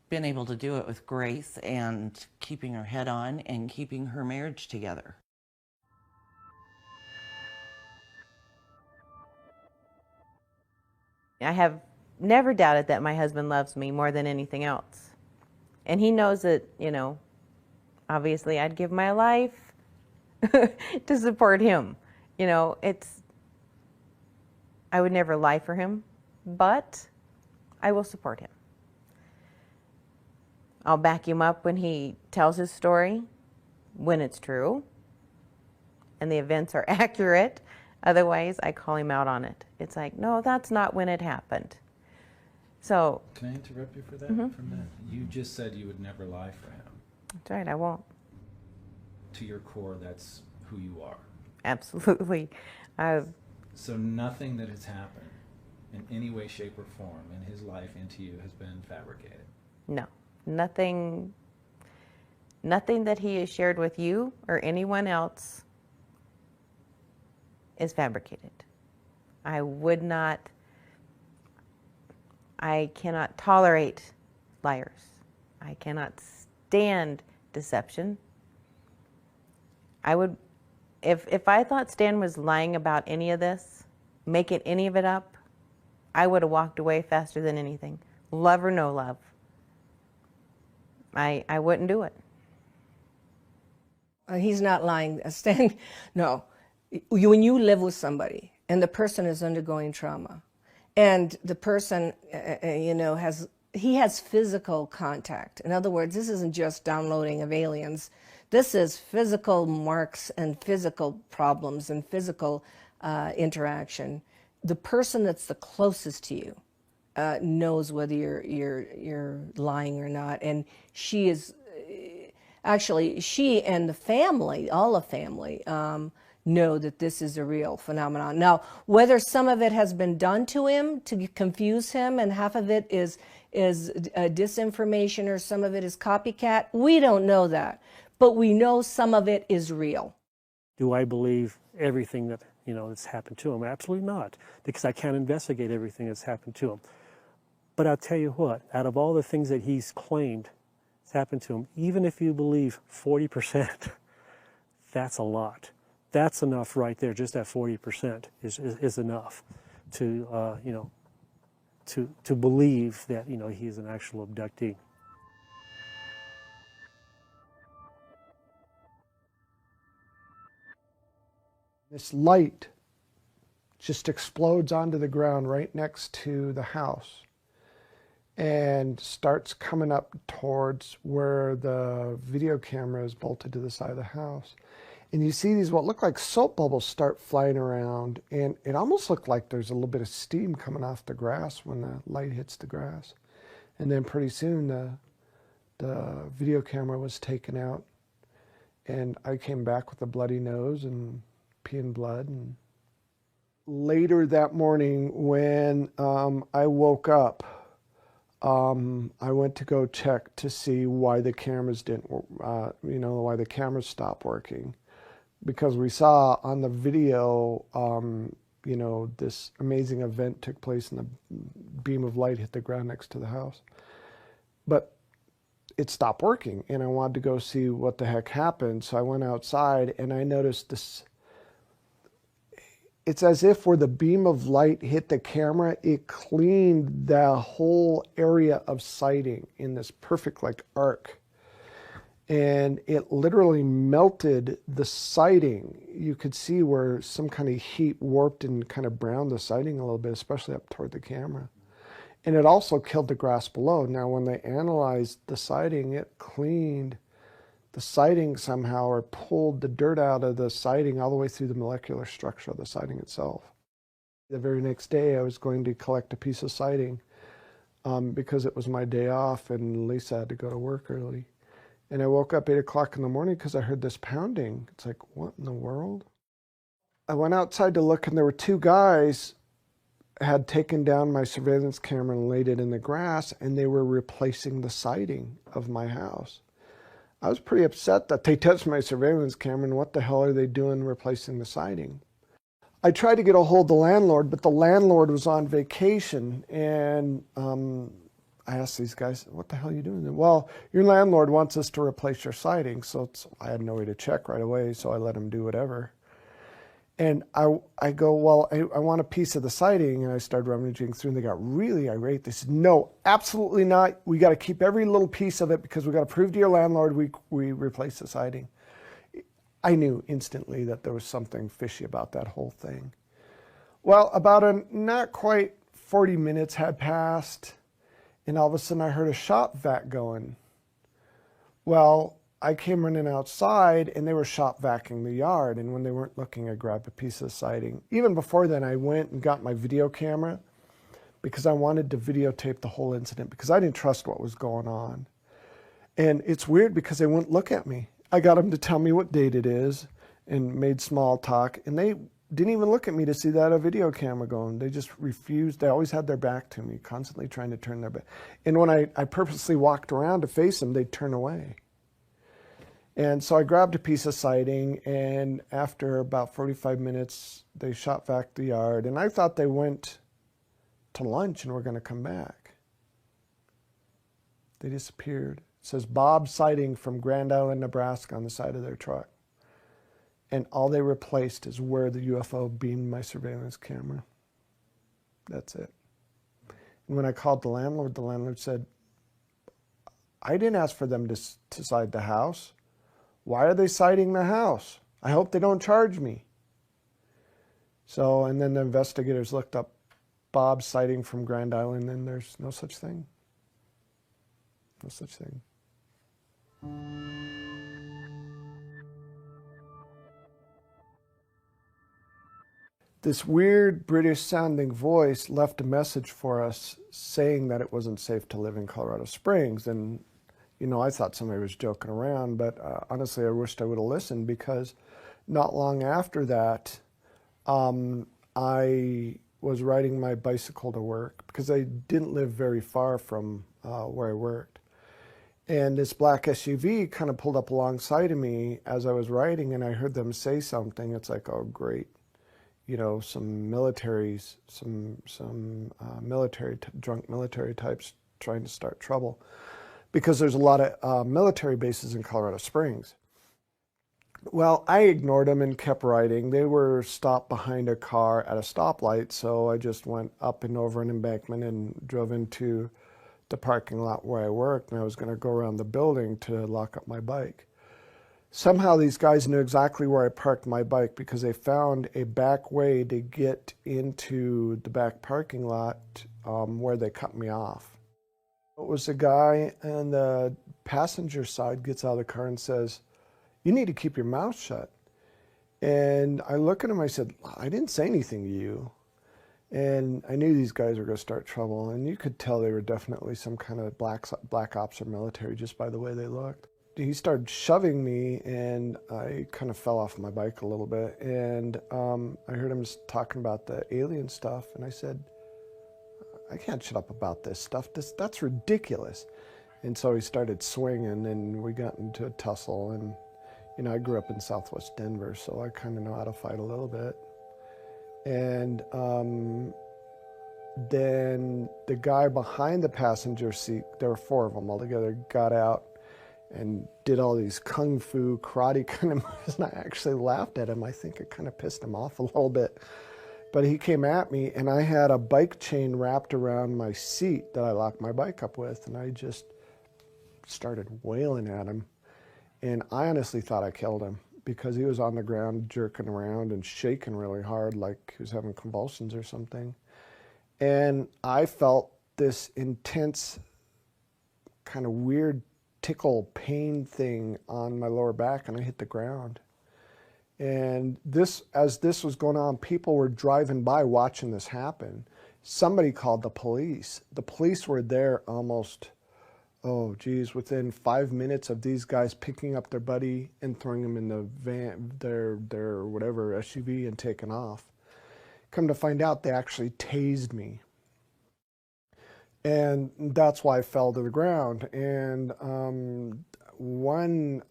been able to do it with grace and keeping her head on and keeping her marriage together. I have never doubted that my husband loves me more than anything else. And he knows that, obviously I'd give my life to support him. I would never lie for him, but I will support him. I'll back him up when he tells his story, when it's true, and the events are accurate. Otherwise, I call him out on it. It's like, no, that's not when it happened. So. Can I interrupt you for that Mm-hmm. for a minute? You just said you would never lie for him. That's right, I won't. To your core, that's who you are. Absolutely. So nothing that has happened in any way, shape, or form in his life and to you has been fabricated? No. Nothing that he has shared with you or anyone else is fabricated. I would not I cannot tolerate liars. I cannot stand deception. I would, if I thought Stan was lying about any of this, making any of it up, I would have walked away faster than anything. Love or no love. I wouldn't do it. He's not lying. Stan, no. When you live with somebody and the person is undergoing trauma and the person, you know, he has physical contact. In other words, this isn't just downloading of aliens. This is physical marks and physical problems and physical interaction. The person that's the closest to you knows whether you're lying or not, and she is actually, she and the family, all the family, know that this is a real phenomenon. Now, whether some of it has been done to him to confuse him, and half of it is disinformation, or some of it is copycat, we don't know that, but we know some of it is real. Do I believe everything that, you know, that's happened to him? Absolutely not, because I can't investigate everything that's happened to him. But I'll tell you what, out of all the things that he's claimed has happened to him, even if you believe 40%, that's a lot. That's enough right there. Just that 40% is enough to, you know, to believe that, you know, he is an actual abductee. This light just explodes onto the ground right next to the house and starts coming up towards where the video camera is bolted to the side of the house. And you see these what look like soap bubbles start flying around, and it almost looked like there's a little bit of steam coming off the grass when the light hits the grass. And then pretty soon the video camera was taken out, and I came back with a bloody nose and peeing blood. And later that morning when I woke up, I went to go check to see why the cameras didn't, you know, why the cameras stopped working. Because we saw on the video, you know, this amazing event took place and the beam of light hit the ground next to the house. But it stopped working, and I wanted to go see what the heck happened. So I went outside and I noticed this. It's as if where the beam of light hit the camera, it cleaned the whole area of sighting in this perfect like arc. And it literally melted the siding. You could see where some kind of heat warped and kind of browned the siding a little bit, especially up toward the camera. And it also killed the grass below. Now, when they analyzed the siding, it cleaned the siding somehow, or pulled the dirt out of the siding all the way through the molecular structure of the siding itself. The very next day, I was going to collect a piece of siding because it was my day off and Lisa had to go to work early. And I woke up 8 o'clock in the morning because I heard this pounding. It's like, what in the world? I went outside to look, and there were two guys had taken down my surveillance camera and laid it in the grass, and they were replacing the siding of my house. I was pretty upset that they touched my surveillance camera, and what the hell are they doing replacing the siding? I tried to get a hold of the landlord, but the landlord was on vacation, and I asked these guys, what the hell are you doing? Well, your landlord wants us to replace your siding. So I had no way to check right away, so I let him do whatever. And I go, well, I want a piece of the siding. And I started rummaging through, and they got really irate. They said, no, absolutely not. We got to keep every little piece of it because we got to prove to your landlord we replace the siding. I knew instantly that there was something fishy about that whole thing. Well, about not quite 40 minutes had passed, and all of a sudden I heard a shop vac going. Well, I came running outside, and they were shop vacuuming the yard, and when they weren't looking, I grabbed a piece of siding. Even before then, I went and got my video camera because I wanted to videotape the whole incident because I didn't trust what was going on. And it's weird because they wouldn't look at me. I got them to tell me what date it is and made small talk, and they didn't even look at me to see that a video camera going. They just refused. They always had their back to me, constantly trying to turn their back. And when I purposely walked around to face them, they'd turn away. And so I grabbed a piece of siding, and after about 45 minutes, they shot vac the yard. And I thought they went to lunch and we're going to come back. They disappeared. It says Bob sighting from Grand Island, Nebraska on the side of their truck. And all they replaced is where the UFO beamed my surveillance camera. That's it. And when I called the landlord said, I didn't ask for them to sight the house. Why are they sighting the house? I hope they don't charge me. So, and then the investigators looked up Bob sighting from Grand Island, and there's no such thing. No such thing. This weird British-sounding voice left a message for us saying that it wasn't safe to live in Colorado Springs. And, you know, I thought somebody was joking around, but honestly, I wished I would have listened, because not long after that, I was riding my bicycle to work, because I didn't live very far from where I worked. And this black SUV kind of pulled up alongside of me as I was riding, and I heard them say something. It's like, oh, great. You know, some militaries, drunk military types trying to start trouble, because there's a lot of military bases in Colorado Springs. Well, I ignored them and kept riding. They were stopped behind a car at a stoplight, so I just went up and over an embankment and drove into the parking lot where I worked, and I was going to go around the building to lock up my bike. Somehow these guys knew exactly where I parked my bike, because they found a back way to get into the back parking lot where they cut me off. It was a guy on the passenger side gets out of the car and says, "You need to keep your mouth shut." And I look at him, I said, "I didn't say anything to you." And I knew these guys were going to start trouble, and you could tell they were definitely some kind of black ops or military just by the way they looked. He started shoving me, and I kind of fell off my bike a little bit, and I heard him talking about the alien stuff, and I said, "I can't shut up about this stuff. That's ridiculous." And so he started swinging, and we got into a tussle, and you know, I grew up in Southwest Denver, so I kind of know how to fight a little bit. And then the guy behind the passenger seat, there were 4 of them altogether, got out and did all these kung fu karate kind of moves, and I actually laughed at him. I think it kind of pissed him off a little bit. But he came at me, and I had a bike chain wrapped around my seat that I locked my bike up with, and I just started wailing at him. And I honestly thought I killed him, because he was on the ground jerking around and shaking really hard like he was having convulsions or something. And I felt this intense kind of weird tickle pain thing on my lower back, and I hit the ground. And as this was going on, people were driving by watching this happen. Somebody called the police. The police were there almost, oh geez, within 5 minutes of these guys picking up their buddy and throwing him in the van, their whatever SUV, and taking off. Come to find out, they actually tased me. And that's why I fell to the ground. And one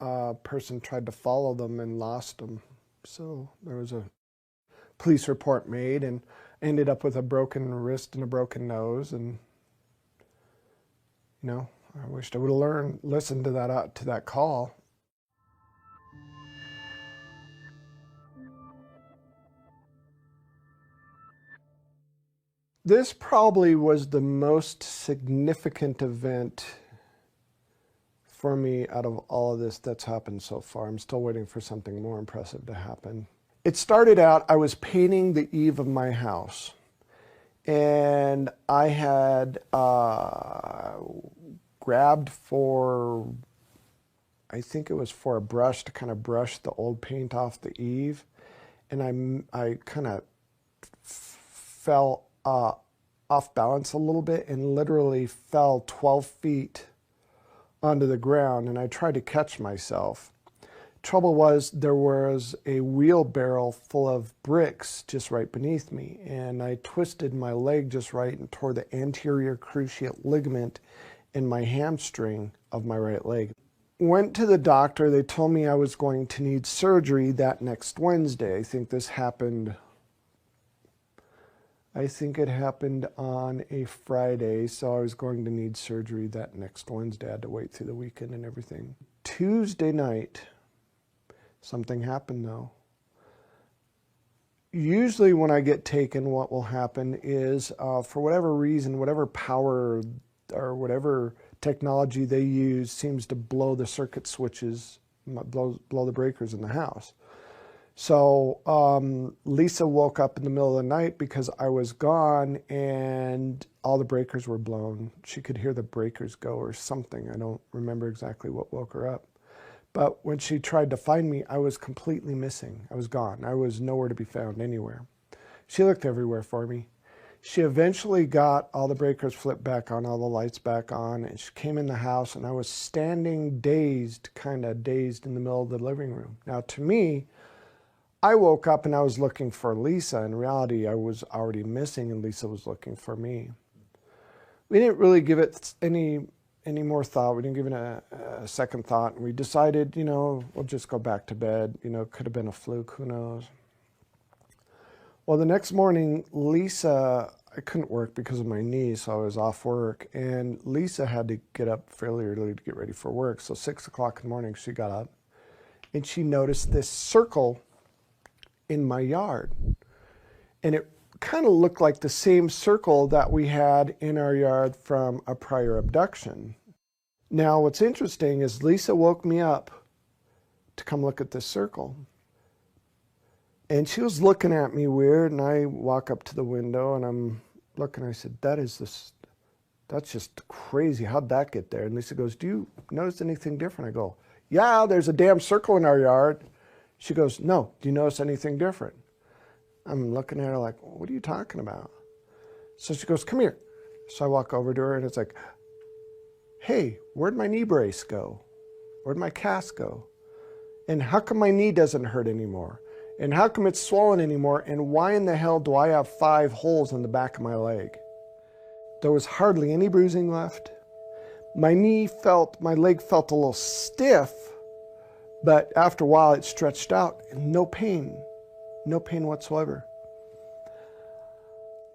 person tried to follow them and lost them. So there was a police report made, and ended up with a broken wrist and a broken nose. And, you know, I wished I would have listened to that call. This probably was the most significant event for me out of all of this that's happened so far. I'm still waiting for something more impressive to happen. It started out, I was painting the eave of my house, and I had grabbed for, I think it was for a brush to kind of brush the old paint off the eave, and I kind of fell off balance a little bit and literally fell 12 feet onto the ground, and I tried to catch myself. Trouble was, there was a wheelbarrow full of bricks just right beneath me, and I twisted my leg just right and tore the anterior cruciate ligament in my hamstring of my right leg. Went to the doctor. They told me I was going to need surgery that next Wednesday. I think this happened, I think it happened on a Friday, so I was going to need surgery that next Wednesday. I had to wait through the weekend and everything. Tuesday night, something happened though. Usually when I get taken, what will happen is, for whatever reason, whatever power or whatever technology they use seems to blow the circuit switches, blow the breakers in the house. So Lisa woke up in the middle of the night because I was gone and all the breakers were blown. She could hear the breakers go or something. I don't remember exactly what woke her up. But when she tried to find me, I was completely missing. I was gone. I was nowhere to be found anywhere. She looked everywhere for me. She eventually got all the breakers flipped back on, all the lights back on, and she came in the house, and I was standing dazed, kind of dazed in the middle of the living room. Now, to me, I woke up and I was looking for Lisa. In reality, I was already missing, and Lisa was looking for me. We didn't really give it any more thought. We didn't give it a second thought. And we decided, you know, we'll just go back to bed. You know, it could have been a fluke, who knows. Well, the next morning, Lisa, I couldn't work because of my knee, so I was off work. And Lisa had to get up fairly early to get ready for work. So 6 o'clock in the morning, she got up and she noticed this circle in my yard. And it kind of looked like the same circle that we had in our yard from a prior abduction. Now, what's interesting is Lisa woke me up to come look at this circle. And she was looking at me weird, and I walk up to the window and I'm looking, I said, that's just crazy. How'd that get there? And Lisa goes, do you notice anything different? I go, yeah, there's a damn circle in our yard. She goes, no, do you notice anything different? I'm looking at her like, what are you talking about? So she goes, come here. So I walk over to her and it's like, hey, where'd my knee brace go? Where'd my cast go? And how come my knee doesn't hurt anymore? And how come it's swollen anymore? And why in the hell do I have 5 holes in the back of my leg? There was hardly any bruising left. My leg felt a little stiff, but after a while it stretched out and no pain whatsoever.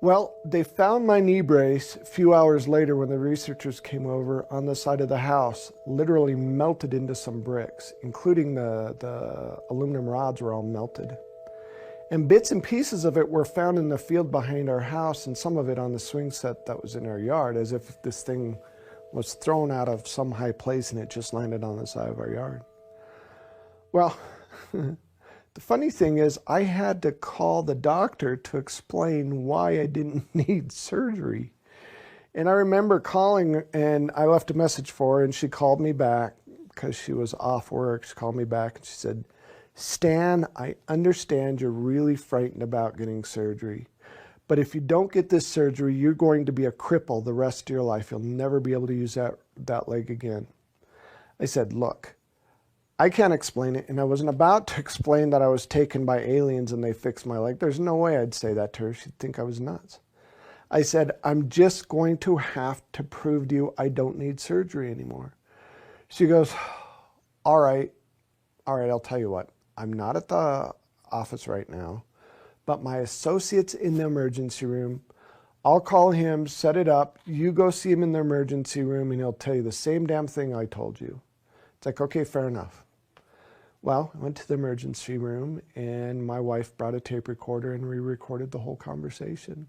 Well, they found my knee brace a few hours later when the researchers came over on the side of the house, literally melted into some bricks, including the aluminum rods were all melted. And bits and pieces of it were found in the field behind our house and some of it on the swing set that was in our yard, as if this thing was thrown out of some high place and it just landed on the side of our yard. Well, the funny thing is I had to call the doctor to explain why I didn't need surgery. And I remember calling and I left a message for her and she called me back because she was off work. She called me back and she said, Stan, I understand you're really frightened about getting surgery, but if you don't get this surgery, you're going to be a cripple the rest of your life. You'll never be able to use that leg again. I said, look, I can't explain it, and I wasn't about to explain that I was taken by aliens and they fixed my leg. There's no way I'd say that to her. She'd think I was nuts. I said, I'm just going to have to prove to you I don't need surgery anymore. She goes, all right, I'll tell you what. I'm not at the office right now, but my associate's in the emergency room. I'll call him, set it up. You go see him in the emergency room, and he'll tell you the same damn thing I told you. It's like, okay, fair enough. Well, I went to the emergency room, and my wife brought a tape recorder, and we recorded the whole conversation.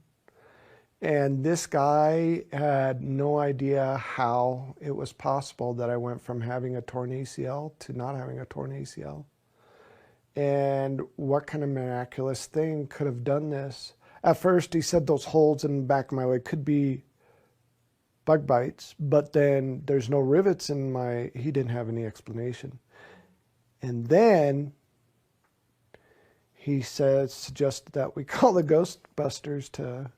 And this guy had no idea how it was possible that I went from having a torn ACL to not having a torn ACL. And what kind of miraculous thing could have done this? At first, he said those holes in the back of my leg could be bug bites, but then there's no rivets in my, he didn't have any explanation. And then he suggested that we call the Ghostbusters to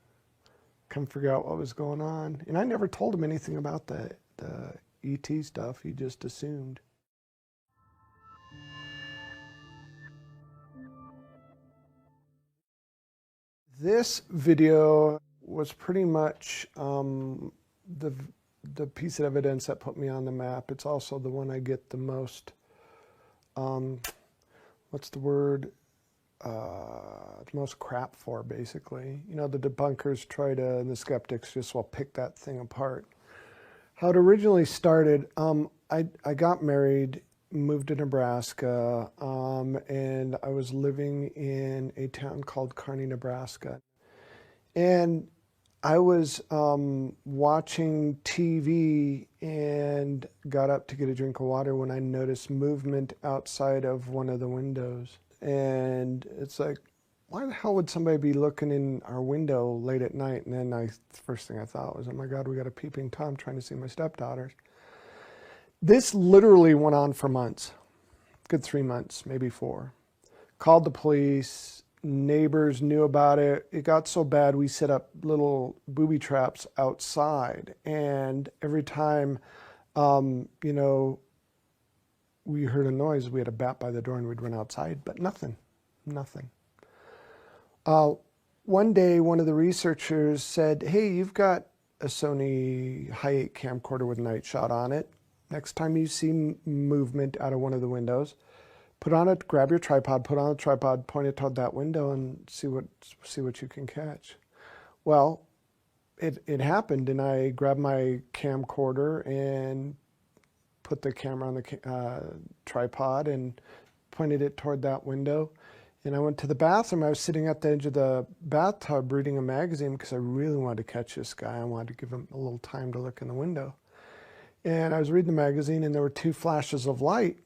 come figure out what was going on. And I never told him anything about the ET stuff. He just assumed. This video was pretty much the piece of evidence that put me on the map. It's also the one I get the most, what's the word? the most crap for, basically. You know, the debunkers try to, and the skeptics just will pick that thing apart. How it originally started, I got married, moved to Nebraska, and I was living in a town called Kearney, Nebraska. And I was watching TV and got up to get a drink of water when I noticed movement outside of one of the windows. And it's like, why the hell would somebody be looking in our window late at night? And then the first thing I thought was, oh my God, we got a peeping Tom trying to see my stepdaughters. This literally went on for months, good 3 months, maybe 4. Called the police, neighbors knew about it. It got so bad we set up little booby traps outside. And every time, you know, we heard a noise, we had a bat by the door and we'd run outside, but nothing. One day, one of the researchers said, hey, you've got a Sony Hi8 camcorder with night shot on it. Next time you see movement out of one of the windows, put on it, grab your tripod, put on a tripod, point it toward that window and see what you can catch. Well, it happened, and I grabbed my camcorder and put the camera on the tripod and pointed it toward that window. And I went to the bathroom. I was sitting at the edge of the bathtub reading a magazine because I really wanted to catch this guy. I wanted to give him a little time to look in the window. And I was reading the magazine, and there were 2 flashes of light.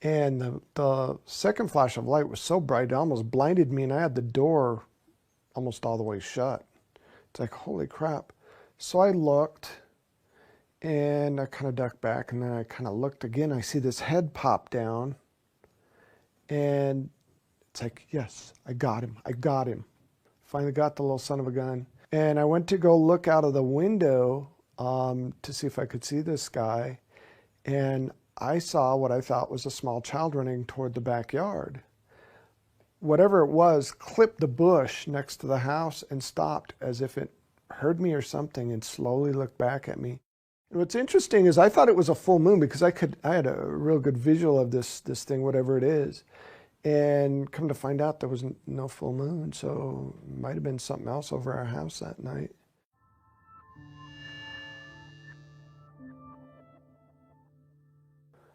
And the second flash of light was so bright, it almost blinded me, and I had the door almost all the way shut. It's like, holy crap. So I looked, and I kind of ducked back, and then I kind of looked again. I see this head pop down, and it's like, yes, I got him. Finally got the little son of a gun. And I went to go look out of the window to see if I could see this guy, and I saw what I thought was a small child running toward the backyard. Whatever it was clipped the bush next to the house and stopped as if it heard me or something and slowly looked back at me. And what's interesting is I thought it was a full moon because I had a real good visual of this thing, whatever it is. And come to find out there was no full moon, so it might have been something else over our house that night.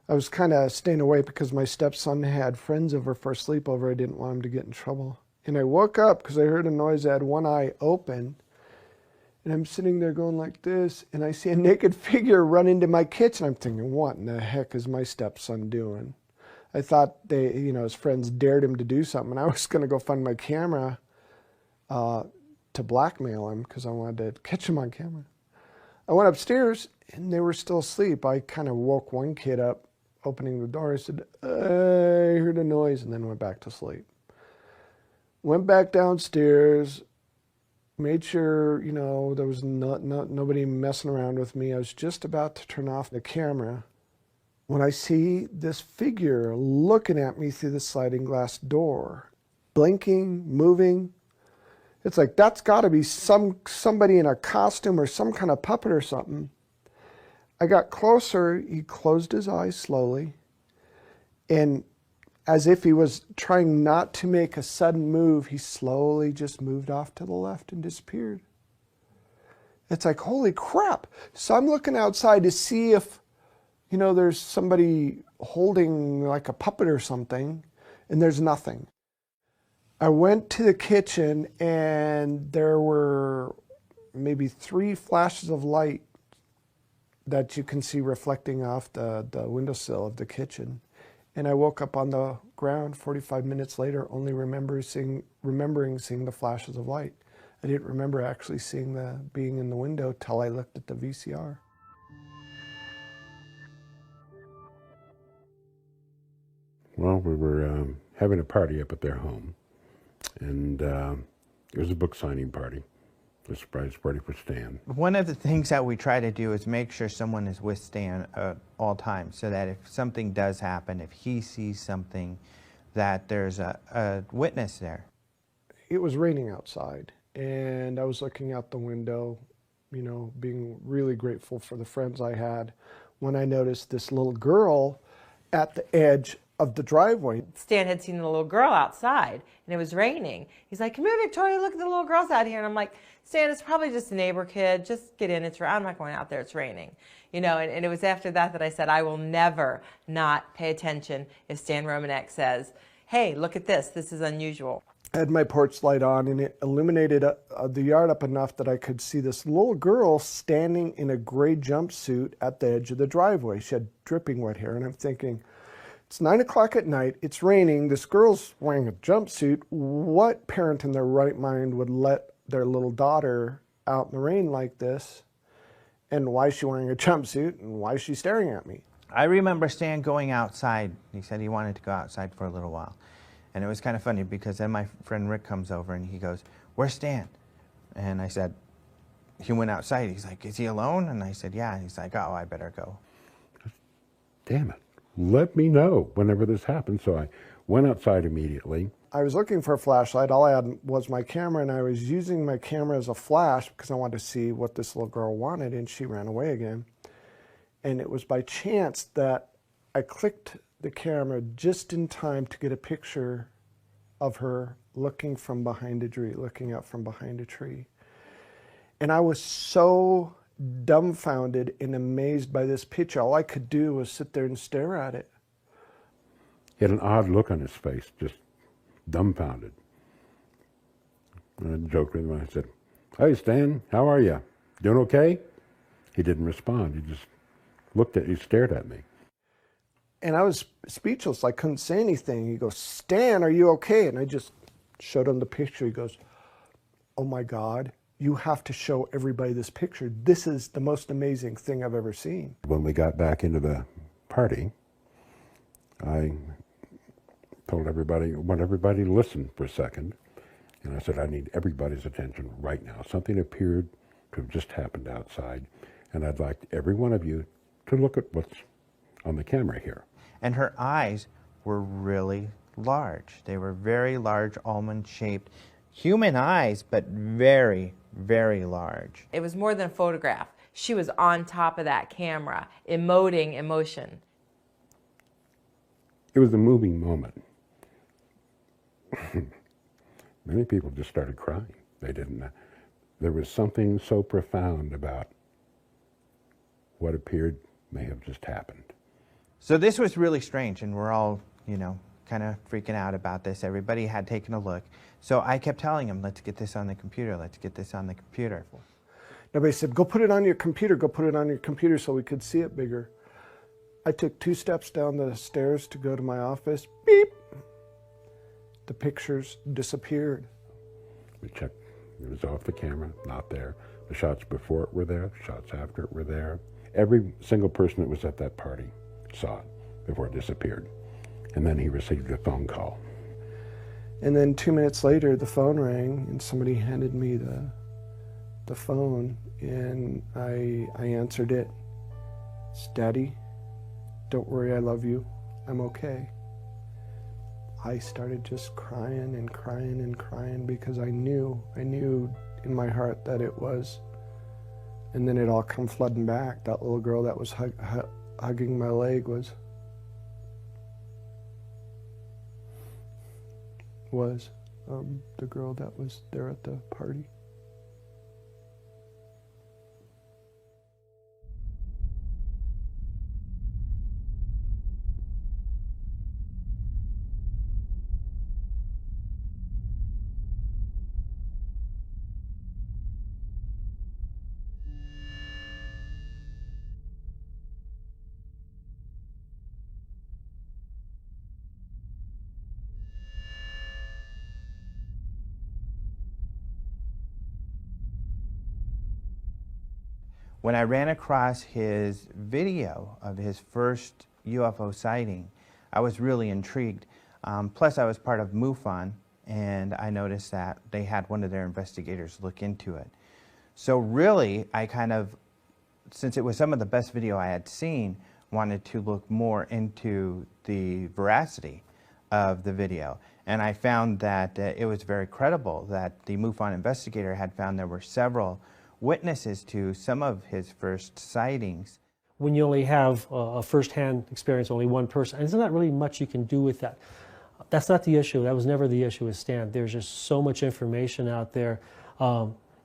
I was kind of staying away because my stepson had friends over for a sleepover. I didn't want him to get in trouble. And I woke up because I heard a noise. I had one eye open. And I'm sitting there going like this, and I see a naked figure run into my kitchen. I'm thinking, what in the heck is my stepson doing? I thought his friends dared him to do something, and I was going to go find my camera to blackmail him because I wanted to catch him on camera. I went upstairs, and they were still asleep. I kind of woke one kid up, opening the door. I said, I heard a noise, and then went back to sleep. Went back downstairs, made sure, there was nobody messing around with me. I was just about to turn off the camera when I see this figure looking at me through the sliding glass door, blinking, moving. It's like, that's got to be somebody in a costume or some kind of puppet or something. I got closer. He closed his eyes slowly, and as if he was trying not to make a sudden move, he slowly just moved off to the left and disappeared. It's like, holy crap. So I'm looking outside to see if, there's somebody holding like a puppet or something, and there's nothing. I went to the kitchen, and there were maybe 3 flashes of light that you can see reflecting off the windowsill of the kitchen. And I woke up on the ground 45 minutes later, only remembering seeing the flashes of light. I didn't remember actually being in the window till I looked at the VCR. Well, we were having a party up at their home, and it was a book signing party, a surprise party for Stan. One of the things that we try to do is make sure someone is with Stan at all times, so that if something does happen, if he sees something, that there's a witness there. It was raining outside, and I was looking out the window, being really grateful for the friends I had, when I noticed this little girl at the edge of the driveway. Stan had seen the little girl outside, and it was raining. He's like, come here, Victoria, look at the little girls out here. And I'm like, Stan, it's probably just a neighbor kid. Just get in. I'm not going out there. It's raining. You know, and it was after that that I said, I will never not pay attention if Stan Romanek says, hey, look at this. This is unusual. I had my porch light on, and it illuminated the yard up enough that I could see this little girl standing in a gray jumpsuit at the edge of the driveway. She had dripping wet hair, and I'm thinking, it's 9 o'clock at night, it's raining, this girl's wearing a jumpsuit. What parent in their right mind would let their little daughter out in the rain like this? And why is she wearing a jumpsuit, and why is she staring at me? I remember Stan going outside. He said he wanted to go outside for a little while. And it was kind of funny because then my friend Rick comes over and he goes, where's Stan? And I said, he went outside. He's like, is he alone? And I said, yeah. And he's like, oh, I better go. Damn it. Let me know whenever this happens. So I went outside immediately. I was looking for a flashlight. All I had was my camera, and I was using my camera as a flash because I wanted to see what this little girl wanted, and she ran away again. And it was by chance that I clicked the camera just in time to get a picture of her looking from behind a tree, looking up from behind a tree. And I was so dumbfounded and amazed by this picture. All I could do was sit there and stare at it. He had an odd look on his face, just dumbfounded. And I joked with him. I said, hey, Stan, how are you? Doing okay? He didn't respond. He just he stared at me. And I was speechless. I couldn't say anything. He goes, Stan, are you okay? And I just showed him the picture. He goes, oh my God, you have to show everybody this picture. This is the most amazing thing I've ever seen. When we got back into the party, I told everybody, I want everybody to listen for a second. And I said, I need everybody's attention right now. Something appeared to have just happened outside. And I'd like every one of you to look at what's on the camera here. And her eyes were really large. They were very large, almond-shaped, human eyes, but very, very large. It was more than a photograph. She was on top of that camera, emoting emotion. It was a moving moment. Many people just started crying. They didn't. There was something so profound about what appeared may have just happened. So this was really strange, and we're all, you know, kind of freaking out about this. Everybody had taken a look. So I kept telling him, let's get this on the computer, let's get this on the computer. Everybody said, go put it on your computer, go put it on your computer so we could see it bigger. I took 2 steps down the stairs to go to my office. Beep! The pictures disappeared. We checked. It was off the camera, not there. The shots before it were there, the shots after it were there. Every single person that was at that party saw it before it disappeared. And then he received a phone call. And then 2 minutes later, the phone rang, and somebody handed me the phone, and I answered it. It's Daddy. Don't worry, I love you. I'm okay. I started just crying and crying and crying because I knew in my heart that it was. And then it all come flooding back. That little girl that was hugging my leg was the girl that was there at the party. When I ran across his video of his first UFO sighting, I was really intrigued. Plus, I was part of MUFON, and I noticed that they had one of their investigators look into it. So really, I kind of, since it was some of the best video I had seen, wanted to look more into the veracity of the video. And I found that it was very credible that the MUFON investigator had found there were several witnesses to some of his first sightings. when you only have a first-hand experience, only one person, and there's not really much you can do with that. That's not the issue. That was never the issue with Stan. There's just so much information out there.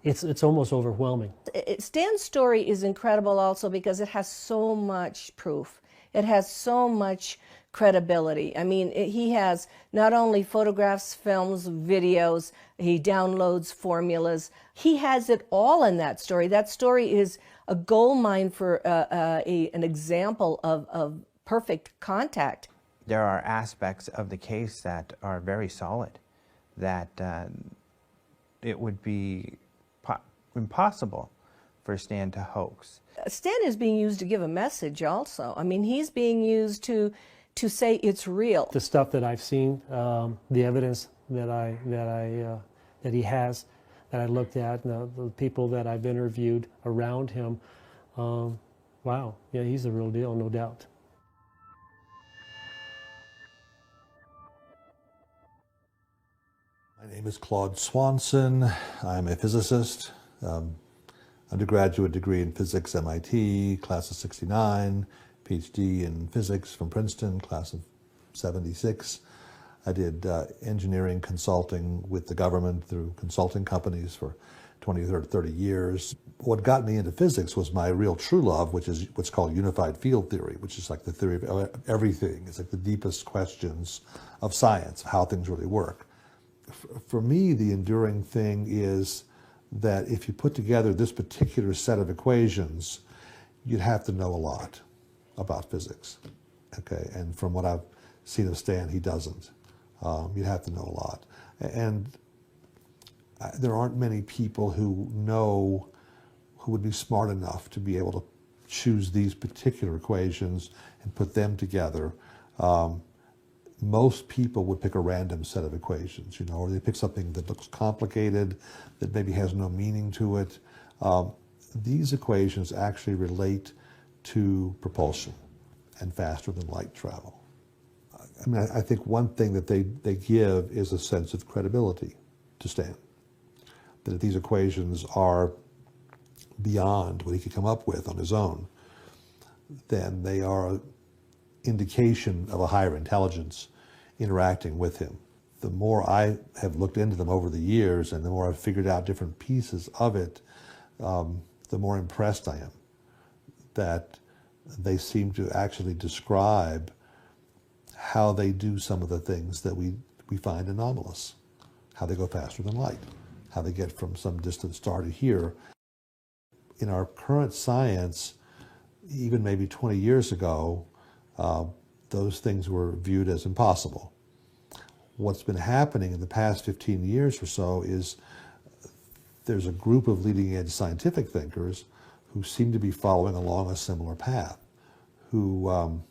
It's almost overwhelming. Stan's story is incredible also because it has so much proof. It has so much credibility. I mean, he has not only photographs, films, videos, he downloads formulas. He has it all in that story. That story is a gold mine for an example of perfect contact. There are aspects of the case that are very solid, that it would be impossible for Stan to hoax. Stan is being used to give a message also. I mean, he's being used to say it's real. The stuff that I've seen, the evidence that he has, that I looked at, the people that I've interviewed around him, wow, yeah, he's the real deal, no doubt. My name is Claude Swanson. I'm a physicist. Undergraduate degree in physics, MIT, class of '69. PhD in physics from Princeton, class of '76. I did engineering consulting with the government through consulting companies for 20 or 30 years. What got me into physics was my real true love, which is what's called unified field theory, which is like the theory of everything. It's like the deepest questions of science, of how things really work. For me, the enduring thing is that if you put together this particular set of equations, you'd have to know a lot about physics, okay? And from what I've seen of Stan, he doesn't. You'd have to know a lot. And there aren't many people who would be smart enough to be able to choose these particular equations and put them together. Most people would pick a random set of equations, you know, or they pick something that looks complicated, that maybe has no meaning to it. These equations actually relate to propulsion and faster than light travel. I mean, I think one thing that they give is a sense of credibility to Stan. That if these equations are beyond what he could come up with on his own, then they are an indication of a higher intelligence interacting with him. The more I have looked into them over the years and the more I've figured out different pieces of it, the more impressed I am that they seem to actually describe how they do some of the things that we find anomalous, how they go faster than light, how they get from some distant star to here. In our current science, even maybe 20 years ago, those things were viewed as impossible. What's been happening in the past 15 years or so is there's a group of leading edge scientific thinkers who seem to be following along a similar path, who, and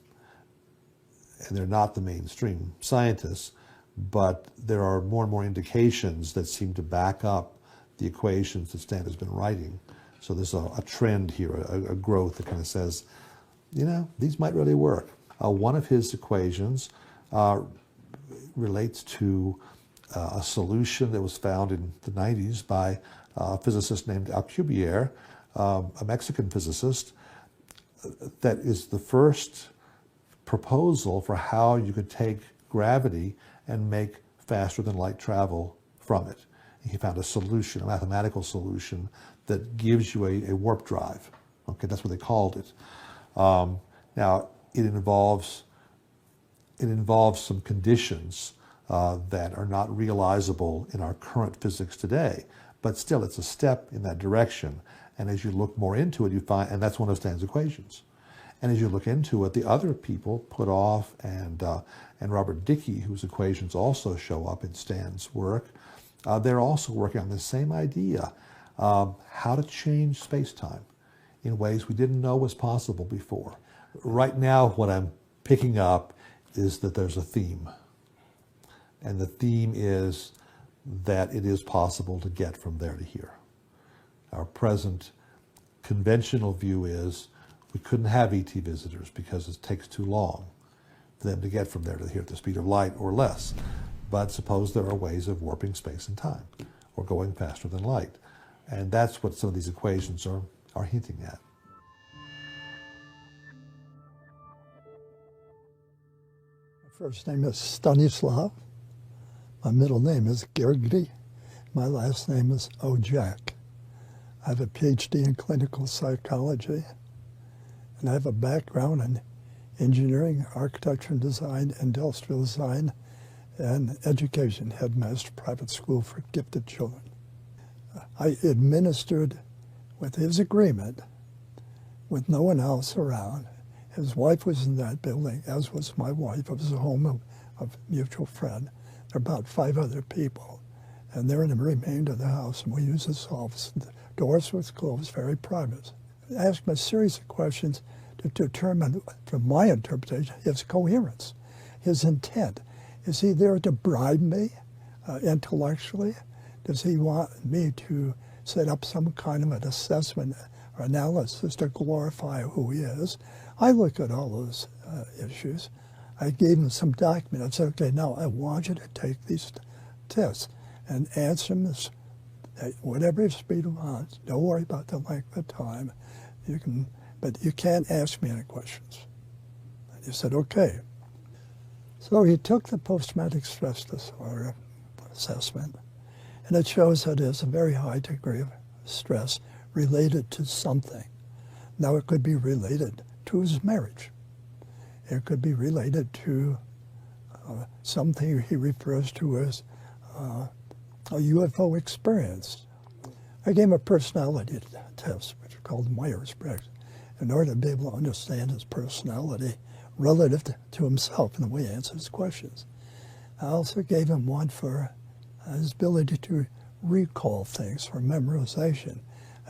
they're not the mainstream scientists, but there are more and more indications that seem to back up the equations that Stan has been writing. So there's a trend here, a growth that kind of says, you know, these might really work. One of his equations relates to a solution that was found in the 90s by a physicist named Alcubierre, a Mexican physicist, that is the first proposal for how you could take gravity and make faster than light travel from it. He found a solution, a mathematical solution that gives you a warp drive. Okay, that's what they called it. Now, it involves some conditions that are not realizable in our current physics today, but still it's a step in that direction. And as you look more into it, you find, and that's one of Stan's equations. And as you look into it, the other people, Puthoff and Robert Dicke, whose equations also show up in Stan's work, they're also working on the same idea, how to change space-time in ways we didn't know was possible before. Right now, what I'm picking up is that there's a theme. And the theme is that it is possible to get from there to here. Our present conventional view is we couldn't have ET visitors because it takes too long for them to get from there to here at the speed of light or less. But suppose there are ways of warping space and time or going faster than light. And that's what some of these equations are hinting at. First name is Stanislav. My middle name is Gergely. My last name is Ojak. I have a PhD in clinical psychology, and I have a background in engineering, architecture and design, industrial design, and education, headmaster, private school for gifted children. I administered, with his agreement, with no one else around. His wife was in that building, as was my wife. It was a home of a mutual friend. There are about 5 other people, and they're in the remainder of the house, and we use this office. The doors were closed, very private. I asked him a series of questions to determine, from my interpretation, his coherence, his intent. Is he there to bribe me intellectually? Does he want me to set up some kind of an assessment or analysis to glorify who he is? I look at all those issues. I gave him some document. I said, okay, now I want you to take these tests and answer them at whatever speed you want. Don't worry about the length of time. You can, but you can't ask me any questions. And he said, okay. So he took the post-traumatic stress disorder assessment, and it shows that there's a very high degree of stress related to something. Now, it could be related to his marriage. It could be related to something he refers to as a UFO experience. I gave him a personality test, which is called Myers-Briggs, in order to be able to understand his personality relative to himself and the way he answers questions. I also gave him one for his ability to recall things, for memorization.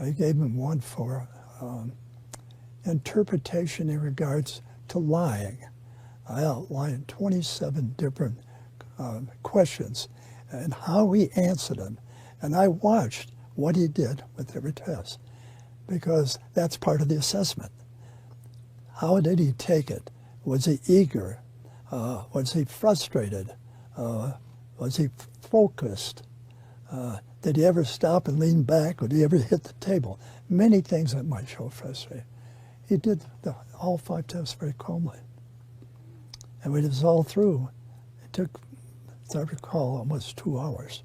I gave him one for interpretation in regards to lying. I outlined 27 different questions and how he answered them. And I watched what he did with every test, because that's part of the assessment. How did he take it? Was he eager? Was he frustrated? Was he focused? Did he ever stop and lean back, or did he ever hit the table? Many things that might show frustration. He did all 5 tests very calmly. And when it was all through, it took, as I recall, almost 2 hours.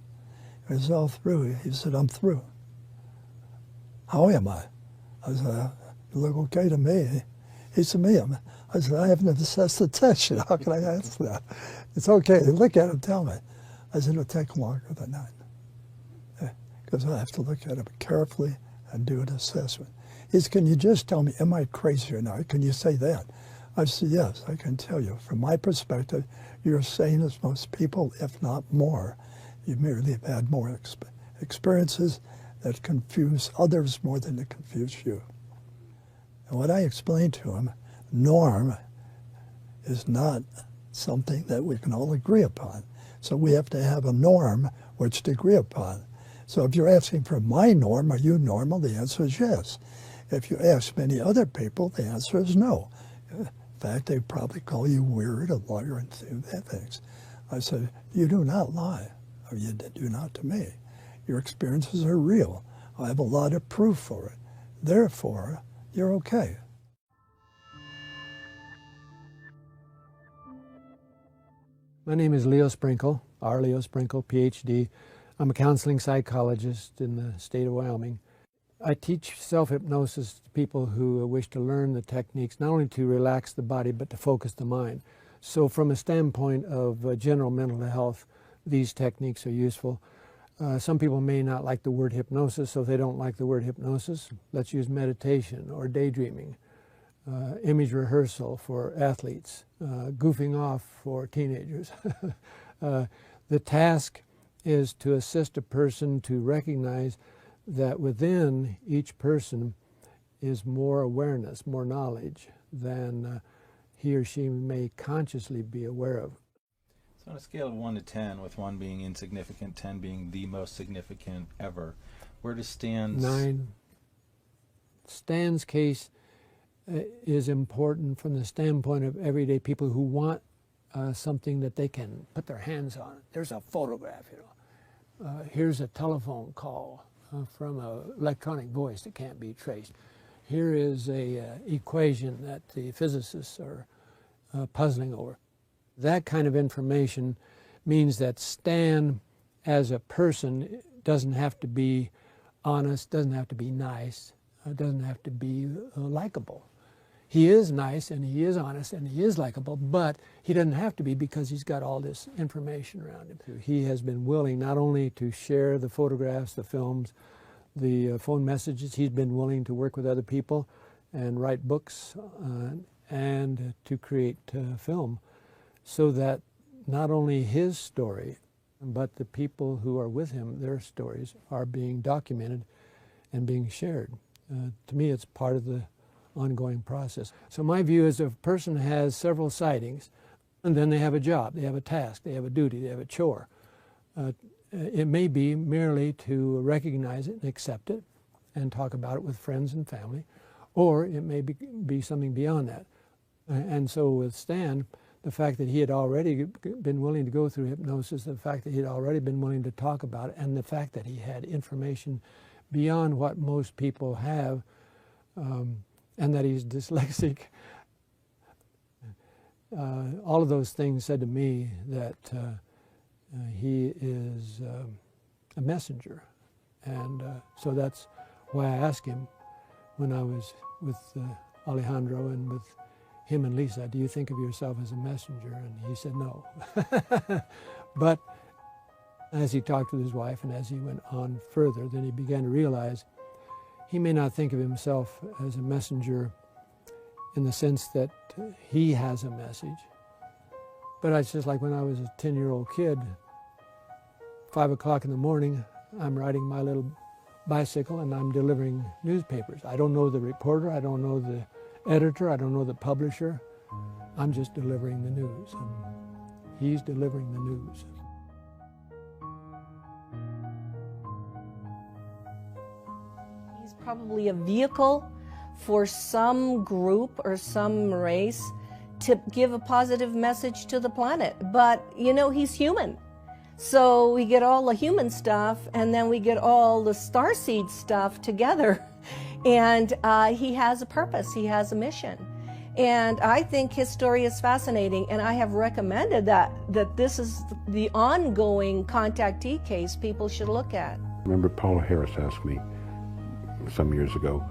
When it was all through, he said, I'm through. How am I? I said, you look okay to me. He said, me? I said, I haven't assessed the test yet. How can I answer that? It's okay. Look at him, tell me. I said, it'll take longer than that, because I have to look at him carefully and do an assessment. He said, can you just tell me, am I crazy or not? Can you say that? I said, yes, I can tell you. From my perspective, you're sane as most people, if not more. You merely have had more experiences that confuse others more than they confuse you. And what I explained to him, norm is not something that we can all agree upon. So we have to have a norm which to agree upon. So if you're asking for my norm, are you normal? The answer is yes. If you ask many other people, the answer is no. In fact, they probably call you weird, a liar, and things. I said, you do not lie, or you do not to me. Your experiences are real. I have a lot of proof for it. Therefore, you're okay. My name is Leo Sprinkle, R. Leo Sprinkle, PhD. I'm a counseling psychologist in the state of Wyoming. I teach self-hypnosis to people who wish to learn the techniques, not only to relax the body, but to focus the mind. So from a standpoint of general mental health, these techniques are useful. Some people may not like the word hypnosis, so if they don't like the word hypnosis, let's use meditation or daydreaming, image rehearsal for athletes, goofing off for teenagers. The task is to assist a person to recognize that within each person is more awareness, more knowledge than he or she may consciously be aware of. So on a scale of 1 to 10, with 1 being insignificant, 10 being the most significant ever, where does Stan's... 9. Stan's case is important from the standpoint of everyday people who want something that they can put their hands on. There's a photograph, you know. Here's a telephone call from an electronic voice that can't be traced. Here is a equation that the physicists are puzzling over. That kind of information means that Stan, as a person, doesn't have to be honest, doesn't have to be nice, doesn't have to be likable. He is nice and he is honest and he is likable, but he doesn't have to be because he's got all this information around him. He has been willing not only to share the photographs, the films, the phone messages, he's been willing to work with other people and write books and to create film, so that not only his story, but the people who are with him, their stories are being documented and being shared. To me, it's part of the ongoing process. So my view is if a person has several sightings, and then they have a job, they have a task, they have a duty, they have a chore, it may be merely to recognize it and accept it and talk about it with friends and family, or it may be something beyond that. And so with Stan, the fact that he had already been willing to go through hypnosis, the fact that he had already been willing to talk about it, and the fact that he had information beyond what most people have, and that he's dyslexic, all of those things said to me that he is a messenger. And so that's why I asked him when I was with Alejandro and with him and Lisa, do you think of yourself as a messenger? And he said no. But as he talked with his wife and as he went on further, then he began to realize he may not think of himself as a messenger in the sense that he has a message. But it's just like when I was a 10-year-old kid, 5 o'clock in the morning, I'm riding my little bicycle and I'm delivering newspapers. I don't know the reporter, I don't know the editor, I don't know the publisher. I'm just delivering the news. And he's delivering the news. He's probably a vehicle for some group or some race to give a positive message to the planet. But, you know, he's human. So we get all the human stuff and then we get all the starseed stuff together. And he has a purpose, he has a mission. And I think his story is fascinating, and I have recommended that this is the ongoing contactee case people should look at. I remember Paula Harris asked me some years ago,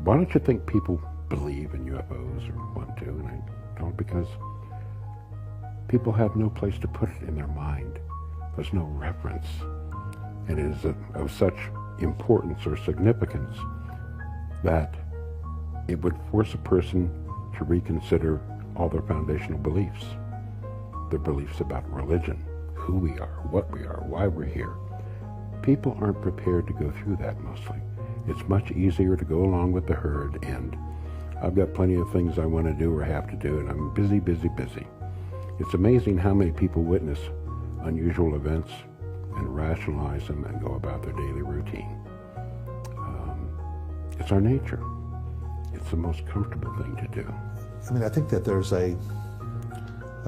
why don't you think people believe in UFOs or want to? And I told her because people have no place to put it in their mind. There's no reference. And it is of such importance or significance that it would force a person to reconsider all their foundational beliefs. Their beliefs about religion, who we are, what we are, why we're here. People aren't prepared to go through that mostly. It's much easier to go along with the herd, and I've got plenty of things I want to do or have to do, and I'm busy, busy, busy. It's amazing how many people witness unusual events and rationalize them and go about their daily routine. It's our nature. It's the most comfortable thing to do. I mean, I think that there's a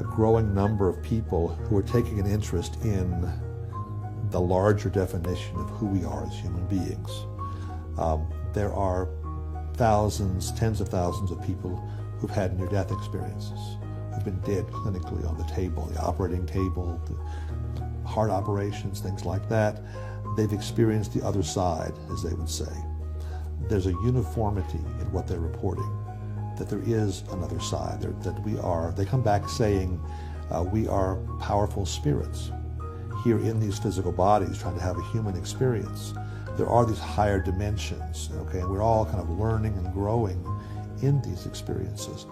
growing number of people who are taking an interest in the larger definition of who we are as human beings. There are thousands, tens of thousands of people who've had near-death experiences, who've been dead clinically on the table, the operating table, the heart operations, things like that. They've experienced the other side, as they would say. There's a uniformity in what they're reporting, that there is another side, that we are, they come back saying we are powerful spirits here in these physical bodies trying to have a human experience. There are these higher dimensions, okay, and we're all kind of learning and growing in these experiences.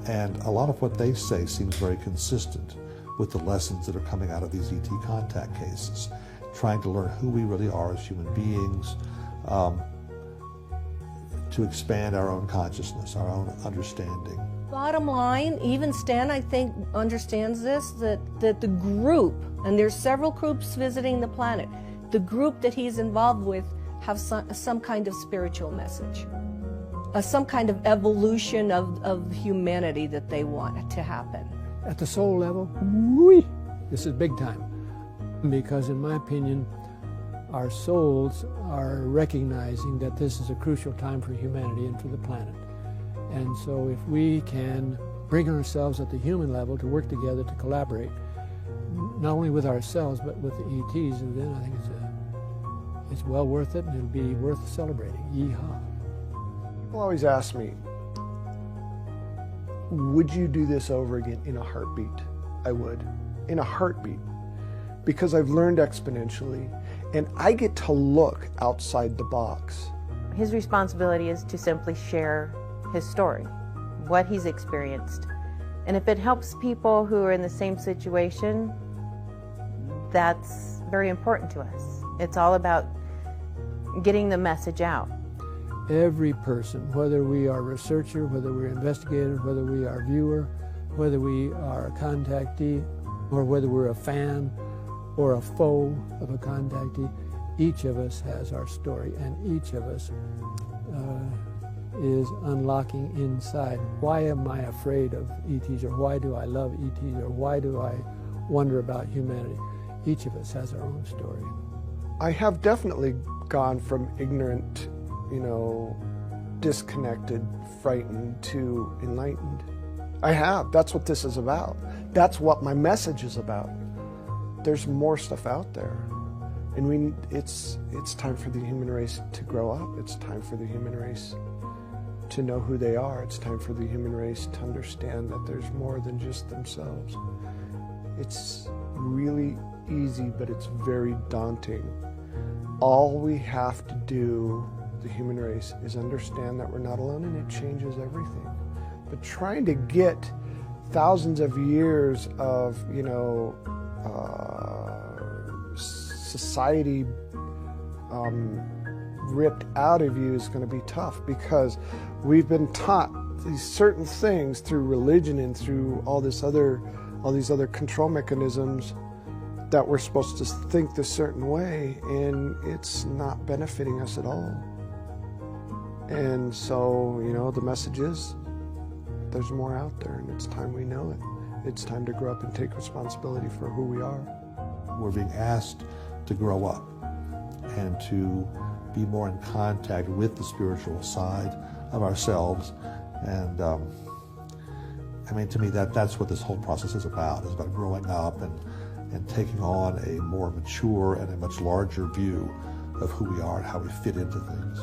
And a lot of what they say seems very consistent with the lessons that are coming out of these ET contact cases, trying to learn who we really are as human beings, to expand our own consciousness, our own understanding. Bottom line, even Stan, I think, understands this, that the group, and there's several groups visiting the planet, the group that he's involved with have some kind of spiritual message, some kind of evolution of humanity that they want to happen. At the soul level, this is big time. Because in my opinion, our souls are recognizing that this is a crucial time for humanity and for the planet. And so if we can bring ourselves at the human level to work together to collaborate, not only with ourselves but with the ETs, and then I think it's well worth it, and it'll be worth celebrating. Yeehaw. People always ask me, would you do this over again? In a heartbeat. I would. In a heartbeat. Because I've learned exponentially, and I get to look outside the box. His responsibility is to simply share his story, what he's experienced. And if it helps people who are in the same situation, that's very important to us. It's all about getting the message out. Every person, whether we are a researcher, whether we're investigator, whether we are a viewer, whether we are a contactee, or whether we're a fan or a foe of a contactee, each of us has our story, and each of us is unlocking inside. Why am I afraid of ETs, or why do I love ETs, or why do I wonder about humanity? Each of us has our own story. I have definitely gone from ignorant, disconnected, frightened, to enlightened. I have. That's what this is about. That's what my message is about. There's more stuff out there. And it's time for the human race to grow up. It's time for the human race to know who they are. It's time for the human race to understand that there's more than just themselves. It's really easy, but it's very daunting. All we have to do, the human race, is understand that we're not alone, and it changes everything. But trying to get thousands of years of, society ripped out of you is going to be tough, because we've been taught these certain things through religion and through all these other control mechanisms that we're supposed to think this certain way, and it's not benefiting us at all. And so, the message is there's more out there, and it's time we know it. It's time to grow up and take responsibility for who we are. We're being asked to grow up and to be more in contact with the spiritual side of ourselves. And to me, that's what this whole process is about. It's about growing up and taking on a more mature and a much larger view of who we are and how we fit into things.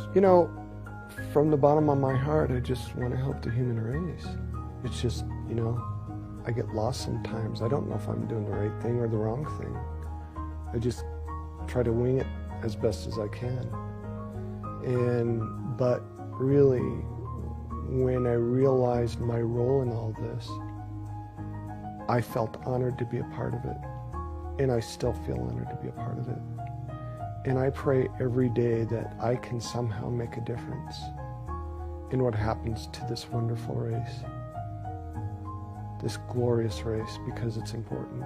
From the bottom of my heart, I just want to help the human race. It's just, I get lost sometimes. I don't know if I'm doing the right thing or the wrong thing. I just try to wing it as best as I can. But really, when I realized my role in all this, I felt honored to be a part of it. And I still feel honored to be a part of it. And I pray every day that I can somehow make a difference in what happens to this wonderful race, this glorious race, because it's important.